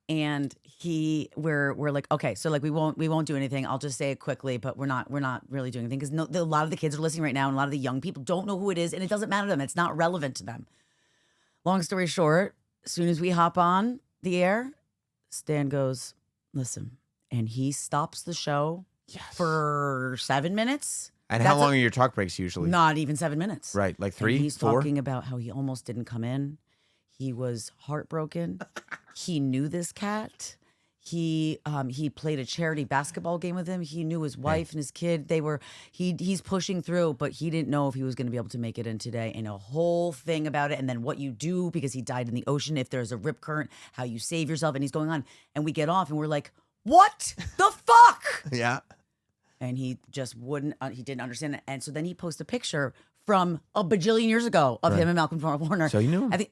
And we're like, okay, so like we won't do anything. I'll just say it quickly, but we're not really doing anything because a lot of the kids are listening right now, and a lot of the young people don't know who it is, and it doesn't matter to them. It's not relevant to them. Long story short, as soon as we hop on the air, Stan goes, listen, and he stops the show for 7 minutes. And how long are your talk breaks usually? Not even 7 minutes. Right, like 3, and he's 4? Talking about how he almost didn't come in. He was heartbroken. He knew this cat. He played a charity basketball game with him. He knew his wife and his kid. He's pushing through, but he didn't know if he was going to be able to make it in today. And a whole thing about it, and then what you do because he died in the ocean. If there's a rip current, how you save yourself. And he's going on, and we get off, and we're like, "What the fuck?" Yeah. And he just wouldn't. He didn't understand it. And so then he posted a picture from a bajillion years ago of him and Malcolm Warner. So you knew him. I think.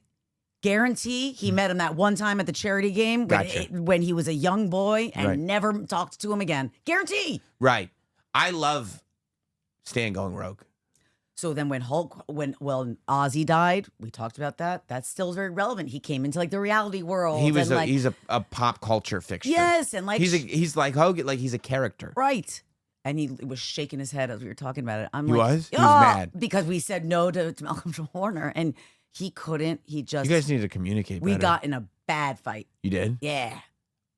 Guarantee he met him that one time at the charity game when he was a young boy and never talked to him again. Guarantee. Right. I love Stan going rogue. So then when Ozzy died, we talked about that. That's still very relevant. He came into like the reality world. He's a pop culture fixture. Yes, and like he's like Hogan, like he's a character. Right. And he was shaking his head as we were talking about it. He was mad because we said no to Malcolm Warner, and he couldn't. You guys need to communicate better. We got in a bad fight. You did? Yeah.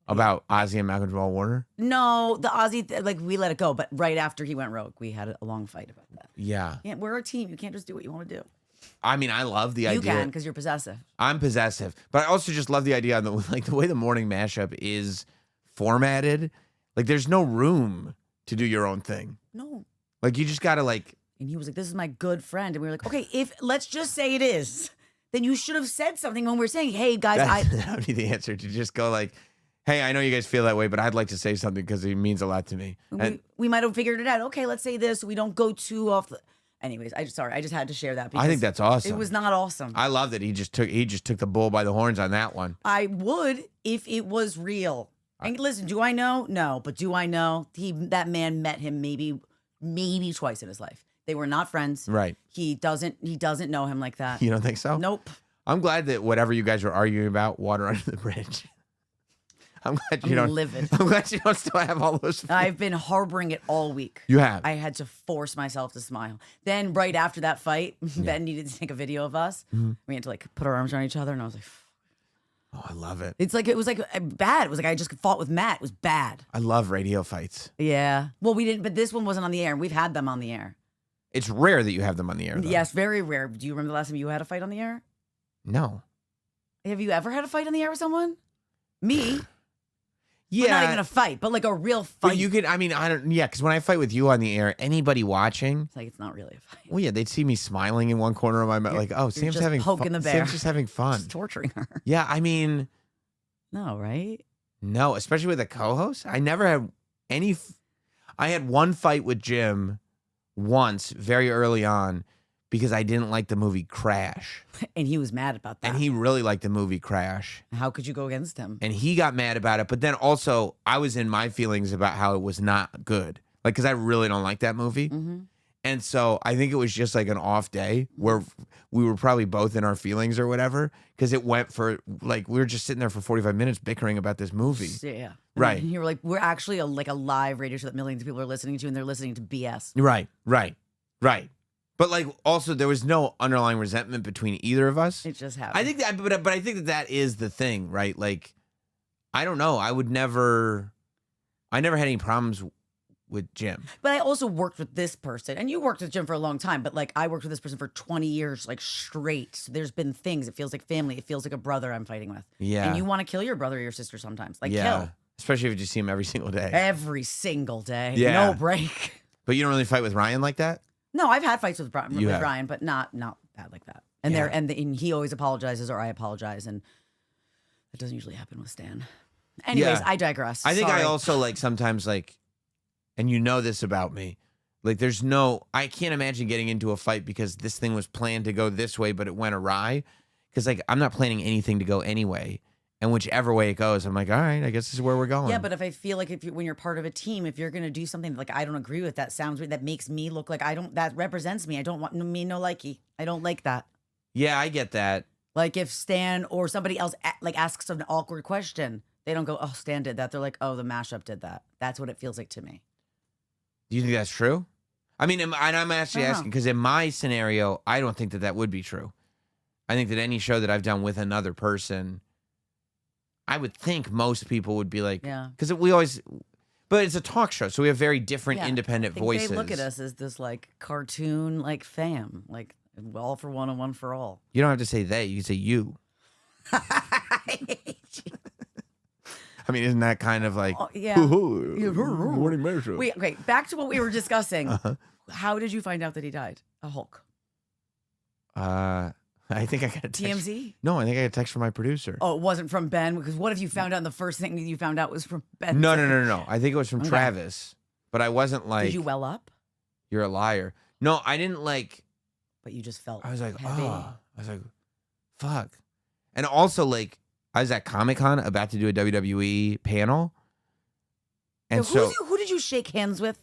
About Ozzy and Malcolm Warner? No, the Ozzy, like we let it go. But right after he went rogue, we had a long fight about that. Yeah. We're a team. You can't just do what you want to do. I mean, I love the idea. You can because you're possessive. I'm possessive. But I also just love the idea of the way the morning mashup is formatted. Like there's no room to do your own thing. No. Like you just got to like. And he was like, this is my good friend. And we were like, okay, let's just say it is. Then you should have said something when we were saying, hey, guys, that would be the answer, to just go like, hey, I know you guys feel that way, but I'd like to say something because it means a lot to me. We might have figured it out. Okay, let's say this so we don't go too off the... Anyways, I just had to share that because I think that's awesome. It was not awesome. I love that he just took the bull by the horns on that one. I would if it was real. And listen, do I know? No, but do I know that man met him maybe twice in his life. They were not friends. Right. He doesn't know him like that. You don't think so? Nope. I'm glad that whatever you guys were arguing about, water under the bridge. I'm glad you don't. Livid. I'm glad you don't still have all those feelings. I've been harboring it all week. You have. I had to force myself to smile. Then right after that fight, Ben needed to take a video of us. Mm-hmm. We had to like put our arms around each other, and I was like, oh, I love it. It was like bad. It was like I just fought with Matt. It was bad. I love radio fights. Yeah. Well, we didn't, but this one wasn't on the air. We've had them on the air. It's rare that you have them on the air, though. Yes, very rare. Do you remember the last time you had a fight on the air? No. Have you ever had a fight on the air with someone? Me? Yeah. But not even a fight, but like a real fight. But you could, I mean, I don't, yeah, because when I fight with you on the air, anybody watching. It's like, it's not really a fight. Well, yeah, they'd see me smiling in one corner of my mouth, like, oh, Sam's just having fun. poking the bear. Sam's just having fun. Just torturing her. Yeah, I mean. No, right? No, especially with a co-host. I never had any. I had one fight with Jim once, very early on, because I didn't like the movie Crash. And he was mad about that. And he really liked the movie Crash. How could you go against him? And he got mad about it. But then also, I was in my feelings about how it was not good. Like, because I really don't like that movie. Mm-hmm. And so I think it was just like an off day where we were probably both in our feelings or whatever. Because it went for, like, we were just sitting there for 45 minutes bickering about this movie. Yeah. Right. And you were like, we're actually a live radio show that millions of people are listening to, and they're listening to BS. Right. But like, also, there was no underlying resentment between either of us. It just happened. I think that, but I think that is the thing, right? Like, I don't know. I never had any problems with Jim. But I also worked with this person, and you worked with Jim for a long time, but like, I worked with this person for 20 years, like straight. So there's been things. It feels like family. It feels like a brother I'm fighting with. Yeah. And you want to kill your brother or your sister sometimes. Like, kill. Especially if you see him every single day. Every single day. Yeah. No break. But you don't really fight with Ryan like that? No, I've had fights with Ryan, but not bad like that. And and he always apologizes or I apologize, and that doesn't usually happen with Stan. Anyways, I digress. I think Sorry. I also like sometimes like, and you know this about me, like I can't imagine getting into a fight because this thing was planned to go this way, but it went awry. Because like I'm not planning anything to go anyway. And whichever way it goes, I'm like, all right, I guess this is where we're going. Yeah, but if I feel like when you're part of a team, if you're gonna do something like I don't agree with, that sounds weird, that makes me look like that represents me. I don't want me no likey. I don't like that. Yeah, I get that. Like if Stan or somebody else like asks an awkward question, They don't go, oh, Stan did that. They're like, oh, the mashup did that. That's what it feels like to me. Do you think that's true? I mean, and I'm actually asking because in my scenario, I don't think that would be true. I think that any show that I've done with another person, I would think most people would be like, because we always, but it's a talk show, so we have very different independent voices. They look at us as this like cartoon like fam, like all for one and one for all. You don't have to say they, you can say you. I mean, isn't that kind of like, morning mashup? Wait, okay, back to what we were discussing. How did you find out that he died? A Hulk. I think I got a text. TMZ? No, I think I got a text from my producer. Oh, it wasn't from Ben? Because what if you found out and the first thing that you found out was from Ben? No. I think it was from Travis. But I wasn't like... Did you well up? You're a liar. No, I didn't like... But you just felt I was like, heavy. I was like, fuck. And also, like, I was at Comic-Con about to do a WWE panel. And so who did you shake hands with?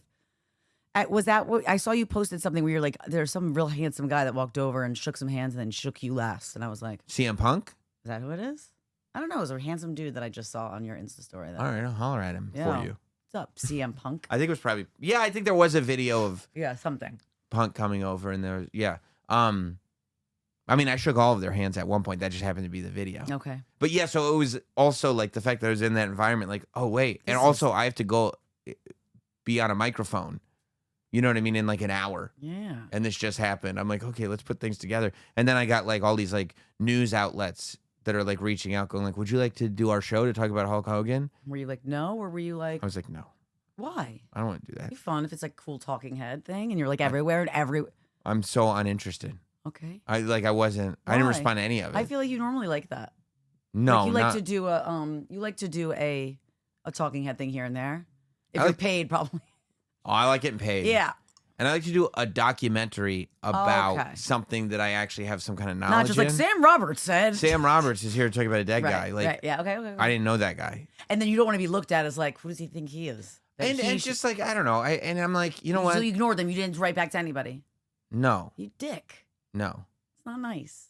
Was that what I saw you posted something where you're like, there's some real handsome guy that walked over and shook some hands and then shook you last. And I was like, CM Punk? Is that who it is? I don't know. It was a handsome dude that I just saw on your Insta story. All right, I'll holler at him for you. What's up, CM Punk? I think it was probably, I think there was a video of something. Punk coming over and there was, I mean, I shook all of their hands at one point. That just happened to be the video. Okay. But yeah, so it was also like the fact that I was in that environment, like, oh, wait. And also I have to go be on a microphone. You know what I mean? In like an hour. Yeah. And this just happened. I'm like, okay, let's put things together. And then I got like all these like news outlets that are like reaching out, going like, would you like to do our show to talk about Hulk Hogan? Were you like, no? Or were you like... I was like, no. Why? I don't want to do that. It'd be fun if it's like cool talking head thing and you're like everywhere and every... I'm so uninterested. Okay. I wasn't. Why? I didn't respond to any of it. I feel like you normally like that. No, like you like to do a talking head thing here and there. If you're paid, probably. Oh, I like getting paid. Yeah. And I like to do a documentary about something that I actually have some kind of knowledge in. Not just like Sam Roberts said. Sam Roberts is here to talk about a dead guy. Like, right. Yeah, okay. I didn't know that guy. And then you don't want to be looked at as like, who does he think he is? And just like, I don't know. And I'm like, you know what? So you ignored them. You didn't write back to anybody. No. You dick. No. It's not nice.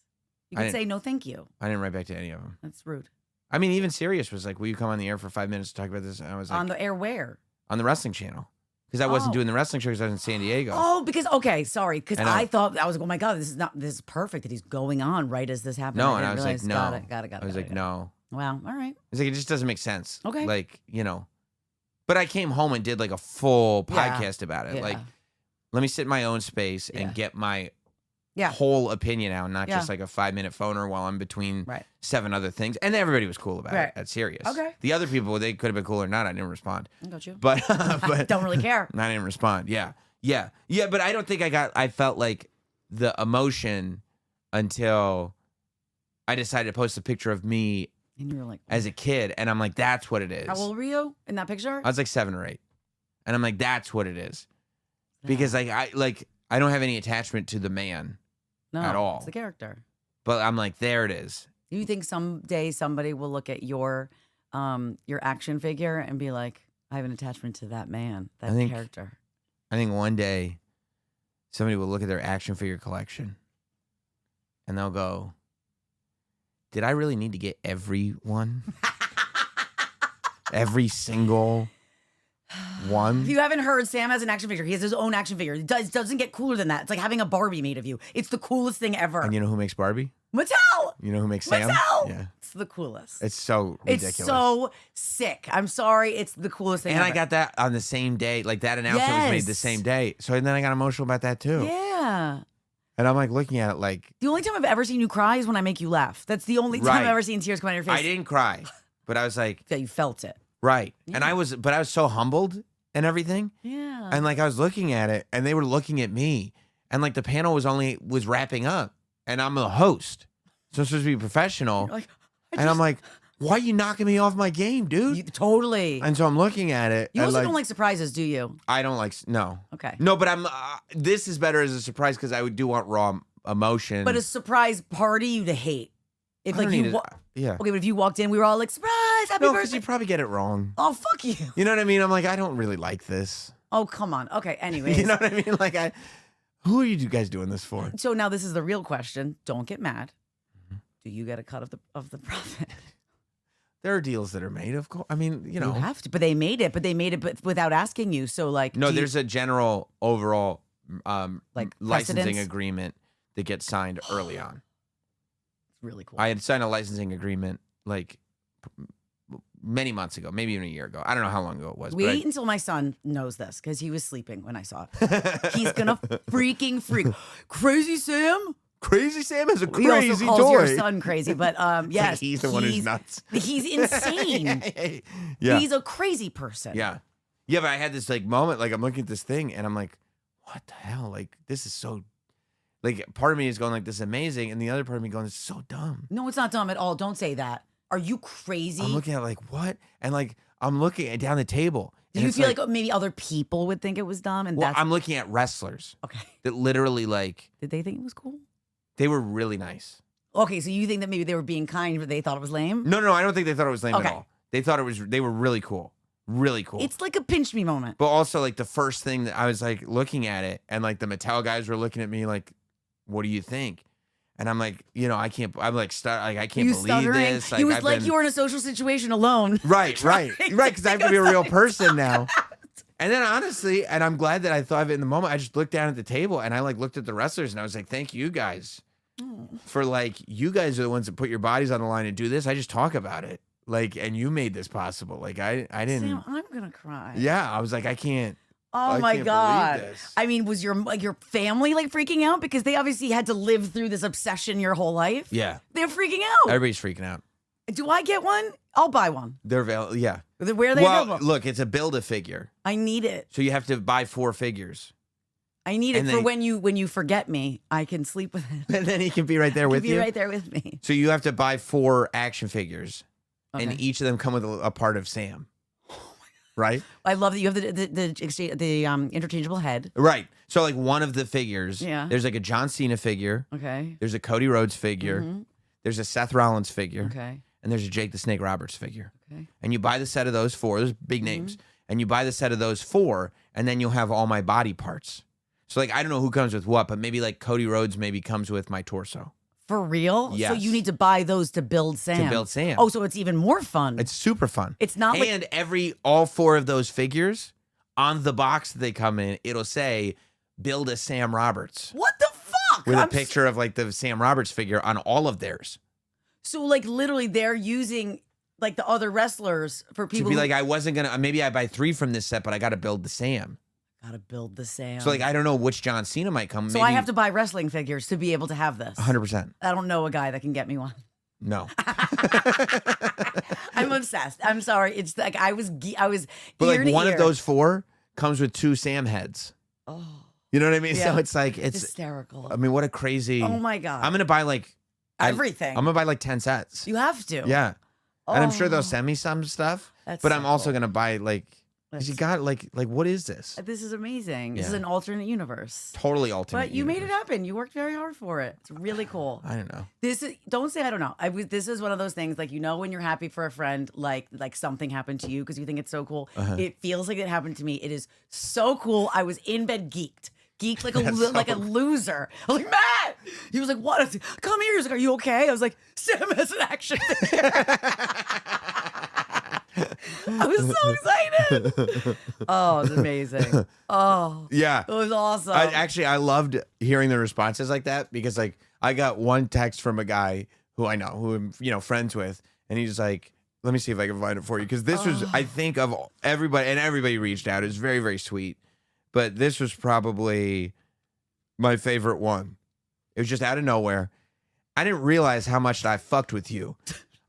You can say no thank you. I didn't write back to any of them. That's rude. I mean, even Sirius was like, will you come on the air for 5 minutes to talk about this? And I was like... On the air where? On the wrestling channel. Because I wasn't doing the wrestling show because I was in San Diego. Oh, because, sorry. Because I thought, I was like, oh my God, this is perfect that he's going on right as this happened. No, and I was like, no. Got it. I was like, no. Wow, all right. It's like, it just doesn't make sense. Okay. Like, But I came home and did like a full podcast about it. Yeah. Like, let me sit in my own space and get my whole opinion out, not just like a 5-minute phoner while I'm between 7 other things. And everybody was cool about it at Sirius. Okay. The other people, they could have been cool or not. I didn't respond. I got you. But don't really care. I didn't respond. Yeah. But I don't think I felt like the emotion until I decided to post a picture of me and you were like, as a kid. And I'm like, that's what it is. How old were you in that picture? I was like 7 or 8. And I'm like, that's what it is. Because like I don't have any attachment to the man. No, at all. It's the character. But I'm like, there it is. Do you think someday somebody will look at your action figure and be like, I have an attachment to that man, that character? I think one day somebody will look at their action figure collection and they'll go, did I really need to get everyone? Every single one? If you haven't heard, Sam has an action figure. He has his own action figure. It doesn't get cooler than that. It's like having a Barbie made of you. It's the coolest thing ever. And you know who makes Barbie? Mattel! You know who makes Sam? Mattel! Yeah. It's the coolest. It's so ridiculous. It's so sick. I'm sorry. It's the coolest thing ever. I got that on the same day. Like that announcement was made the same day. So then I got emotional about that too. Yeah. And I'm like looking at it like... The only time I've ever seen you cry is when I make you laugh. That's the only time I've ever seen tears come out of your face. I didn't cry, but I was like... Yeah, you felt it. Right. Yeah. And I was so humbled and everything. Yeah. And like I was looking at it and they were looking at me and like the panel was wrapping up and I'm a host. So I'm supposed to be professional. Like, I'm like, why are you knocking me off my game, dude? Totally. And so I'm looking at it. You also don't like surprises, do you? I don't like, no. Okay. No, but this is better as a surprise because I do want raw emotion. But a surprise party you'd hate. If like you, yeah. Okay, but if you walked in, we were all like, surprise, happy birthday. Because you probably get it wrong. Oh, fuck you. You know what I mean? I'm like, I don't really like this. Oh, come on. Okay, anyways. You know what I mean? Like, who are you guys doing this for? So now this is the real question. Don't get mad. Do you get a cut of the profit? There are deals that are made, of course. I mean, you know. You have to, but they made it without asking you. So like, no, there's a general overall like licensing agreement that gets signed early on. It's really cool. I had signed a licensing agreement like many months ago, maybe even a year ago. I don't know how long ago it was. Wait until my son knows this because he was sleeping when I saw it. He's gonna freaking freak. Crazy Sam? Crazy Sam is a crazy toy. He also calls toy. your son crazy, but yes, like he's the one who's nuts. He's insane. Yeah. He's a crazy person. Yeah. Yeah, but I had this like moment, like I'm looking at this thing and I'm like, what the hell? Like, this is so, like, part of me is going like, this is amazing. And the other part of me going, it's so dumb. No, it's not dumb at all. Don't say that. Are you crazy? I'm looking at like, what? And like, I'm looking at down the table. Do you feel like maybe other people would think it was dumb? And I'm looking at wrestlers. Okay. That literally like. Did they think it was cool? They were really nice. Okay, so you think that maybe they were being kind, but they thought it was lame? No, I don't think they thought it was lame at all. They thought they were really cool. Really cool. It's like a pinch me moment. But also like the first thing that I was like looking at it and like the Mattel guys were looking at me like, what do you think? And I'm like, you know, I can't believe this. Like, it was like you were in a social situation alone. Right. Because I have to be a real person now. And then honestly, and I'm glad that I thought of it in the moment, I just looked down at the table and I like looked at the wrestlers and I was like, thank you guys for like, you guys are the ones that put your bodies on the line and do this. I just talk about it. Like, and you made this possible. Like I didn't. Sam, I'm going to cry. Yeah. I was like, I can't. Oh my God. I mean, was your family like freaking out? Because they obviously had to live through this obsession your whole life. Yeah. They're freaking out. Everybody's freaking out. Do I get one? I'll buy one. They're available. Yeah. Where are they available? Look, it's a Build-A-Figure. I need it. So you have to buy 4 figures. I need it for when you forget me, I can sleep with it. And then he can be right there with you. Be right there with me. So you have to buy 4 action figures. Okay. And each of them come with a part of Sam. Right? I love that you have the interchangeable head. Right. So like one of the figures, there's like a John Cena figure. Okay. There's a Cody Rhodes figure. Mm-hmm. There's a Seth Rollins figure. Okay. And there's a Jake the Snake Roberts figure. Okay. And you buy the set of those 4, those big names. And you buy the set of those 4, and then you'll have all my body parts. So like I don't know who comes with what, but maybe like Cody Rhodes maybe comes with my torso. For real? Yes. So you need to buy those to build Sam. To build Sam. Oh, so it's even more fun. It's super fun. It's not like... And all 4 of those figures, on the box that they come in, it'll say, build a Sam Roberts. What the fuck? With a picture of like the Sam Roberts figure on all of theirs. So like literally they're using like the other wrestlers for people to be like, I wasn't going to, maybe I buy 3 from this set, but I got to build the Sam. Gotta build the Sam. So like, I don't know which John Cena might come. So maybe... I have to buy wrestling figures to be able to have this. 100%. I don't know a guy that can get me one. No. I'm obsessed. I'm sorry. It's like I was. But like one of those 4 comes with 2 Sam heads. Oh. You know what I mean? Yeah. So it's like it's hysterical. I mean, what a crazy. Oh my God. I'm gonna buy like everything. I'm gonna buy like 10 sets. You have to. Yeah. Oh. And I'm sure they'll send me some stuff. But I'm also gonna buy like. You got like what is this? This is amazing. This is an alternate universe. Totally alternate. But you made it happen. You worked very hard for it. It's really cool. I don't know. Don't say I don't know. This is one of those things like when you're happy for a friend like something happened to you because you think it's so cool. It feels like it happened to me. It is so cool. I was in bed geeked like a loser. I was like, Matt. He was like, what? Come here. He was like, are you okay? I was like, Sam has an action figure. I was so excited. Oh, it was amazing. Oh, yeah, it was awesome. I loved hearing the responses like that because like I got one text from a guy who I know, who I'm friends with, and he's like, let me see if I can find it for you because this was, I think, of everybody, and everybody reached out. It was very, very sweet, but this was probably my favorite one. It was just out of nowhere. I didn't realize how much I fucked with you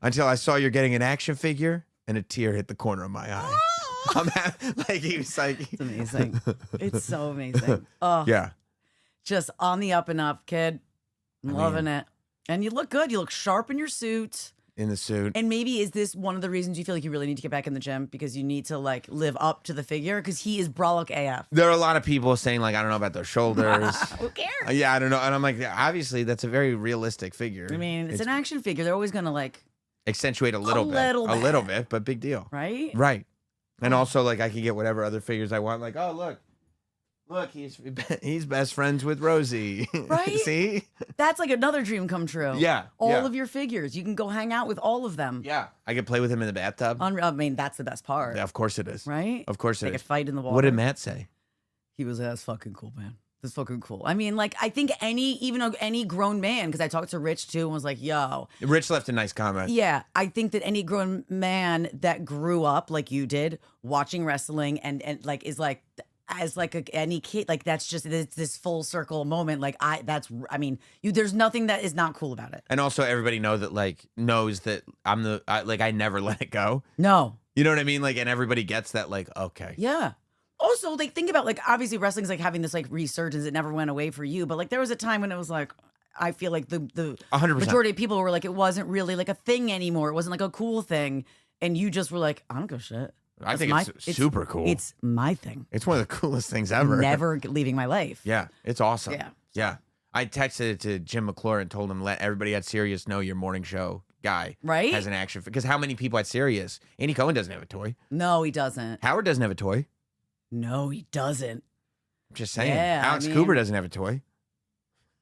until I saw you're getting an action figure. And a tear hit the corner of my eye. He was like, it's amazing. It's so amazing. Oh, yeah. Just on the up and up, kid. I'm loving it. And you look good. You look sharp in your suit. In the suit. And maybe is this one of the reasons you feel like you really need to get back in the gym because you need to like live up to the figure because he is brolic AF. There are a lot of people saying like, I don't know about their shoulders. Who cares? Yeah, I don't know. And I'm like, obviously that's a very realistic figure. I mean, it's an action figure. They're always going to like. Accentuate a little bit, but big deal. Right? Right. And also, like, I can get whatever other figures I want. Like, oh, look, Look, he's best friends with Rosie. Right? See? That's like another dream come true. Yeah. All of your figures. You can go hang out with all of them. Yeah. I could play with him in the bathtub. I mean, that's the best part. Yeah, of course it is. Right? Of course it is. They could fight in the water. What did Matt say? He was, that's fucking cool, man. That's fucking cool. I mean, like, I think any grown man, because I talked to Rich too and was like, yo. Rich left a nice comment. Yeah. I think that any grown man that grew up like you did, watching wrestling and like is like, as like any kid, like that's just this full circle moment. Like there's nothing that is not cool about it. And also everybody knows that I never let it go. No. You know what I mean? Like, and everybody gets that, like, okay. Yeah. Also, like, think about, like, obviously wrestling's like having this like resurgence. It never went away for you, but like there was a time when it was like, I feel like the 100%. Majority of people were like, it wasn't really like a thing anymore. It wasn't like a cool thing, and you just were like, I don't give a shit. I think it's super cool. It's my thing. It's one of the coolest things ever. Never leaving my life. Yeah, it's awesome. Yeah. Yeah. I texted it to Jim McClure and told him, let everybody at Sirius know your morning show guy has an action. Because how many people at Sirius? Andy Cohen doesn't have a toy. No, he doesn't. Howard doesn't have a toy. No, he doesn't. I'm just saying. Yeah, Alex Cooper doesn't have a toy.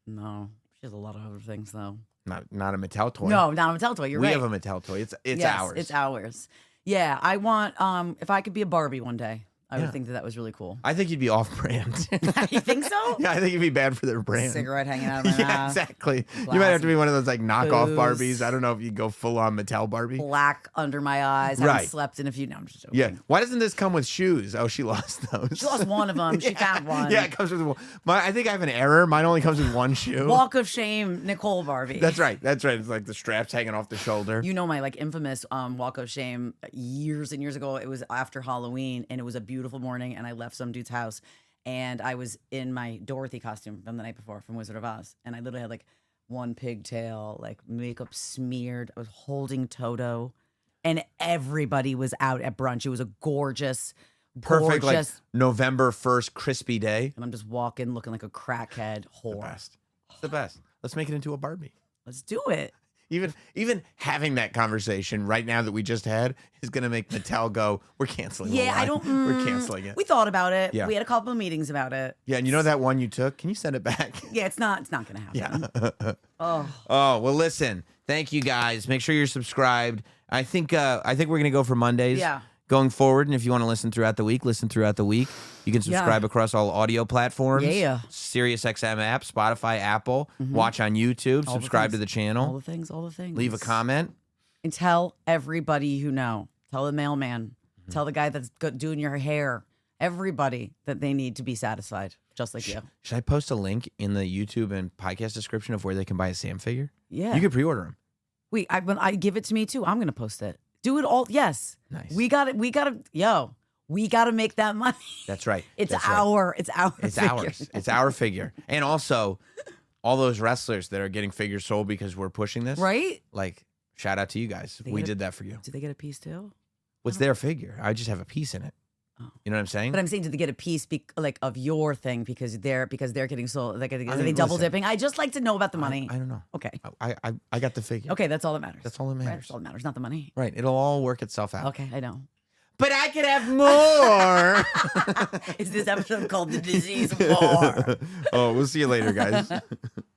No. She has a lot of other things, though. Not a Mattel toy. No, not a Mattel toy. You're right. We have a Mattel toy. It's yes, ours. It's ours. Yeah, I want, if I could be a Barbie one day, I would think that was really cool. I think you'd be off-brand. You think so? Yeah, I think you'd be bad for their brand. Cigarette hanging out of my mouth. Yeah, exactly. You might have to be one of those like knockoff Barbies. I don't know if you go full-on Mattel Barbie. Black under my eyes. I haven't slept in a few. No, I'm just joking. Yeah. Why doesn't this come with shoes? Oh, she lost those. She lost one of them. She found one. Yeah, it comes with one. I think I have an error. Mine only comes with one shoe. Walk of shame, Nicole Barbie. That's right. That's right. It's like the straps hanging off the shoulder. You know my like infamous walk of shame years and years ago. It was after Halloween, and it was a beautiful morning, and I left some dude's house, and I was in my Dorothy costume from the night before from Wizard of Oz, and I literally had like one pigtail, like makeup smeared. I was holding Toto, and everybody was out at brunch. It was a gorgeous, perfect, like November 1st crispy day, and I'm just walking looking like a crackhead whore. The best. It's the best. Let's make it into a Barbie. Let's do it. Even having that conversation right now that we just had is going to make Mattel go, we're canceling the line. We're canceling it. We thought about it. Yeah. We had a couple of meetings about it. Yeah, and you know that one you took? Can you send it back? Yeah, it's not going to happen. Yeah. Oh, well, listen. Thank you, guys. Make sure you're subscribed. I think we're going to go for Mondays. Yeah. Going forward, and if you want to listen throughout the week, listen throughout the week. You can subscribe across all audio platforms. Yeah. SiriusXM app, Spotify, Apple. Watch on YouTube. Subscribe to the channel. All the things. Leave a comment. And tell everybody you know. Tell the mailman. Tell the guy that's doing your hair. Everybody that they need to be satisfied, just like you. Should I post a link in the YouTube and podcast description of where they can buy a Sam figure? Yeah. You can pre-order them. Wait, when I give it to me too, I'm going to post it. Do it all. Yes. Nice. We got to make that money. That's right. It's That's ours. It's our figure. And also all those wrestlers that are getting figures sold because we're pushing this. Right? Like, shout out to you guys. We did that for you. Do they get a piece too? What's their figure? I just have a piece in it. Oh. You know what I'm saying? But I'm saying, did they get a piece like of your thing because they're getting sold? Like, are they double dipping? I just like to know about the money. I don't know. Okay. I got the figure. Okay, that's all that matters. That's all that matters. Right, that's all that matters, not the money. Right. It'll all work itself out. Okay, I know. But I could have more. Is this episode called The Disease of War? Oh, we'll see you later, guys.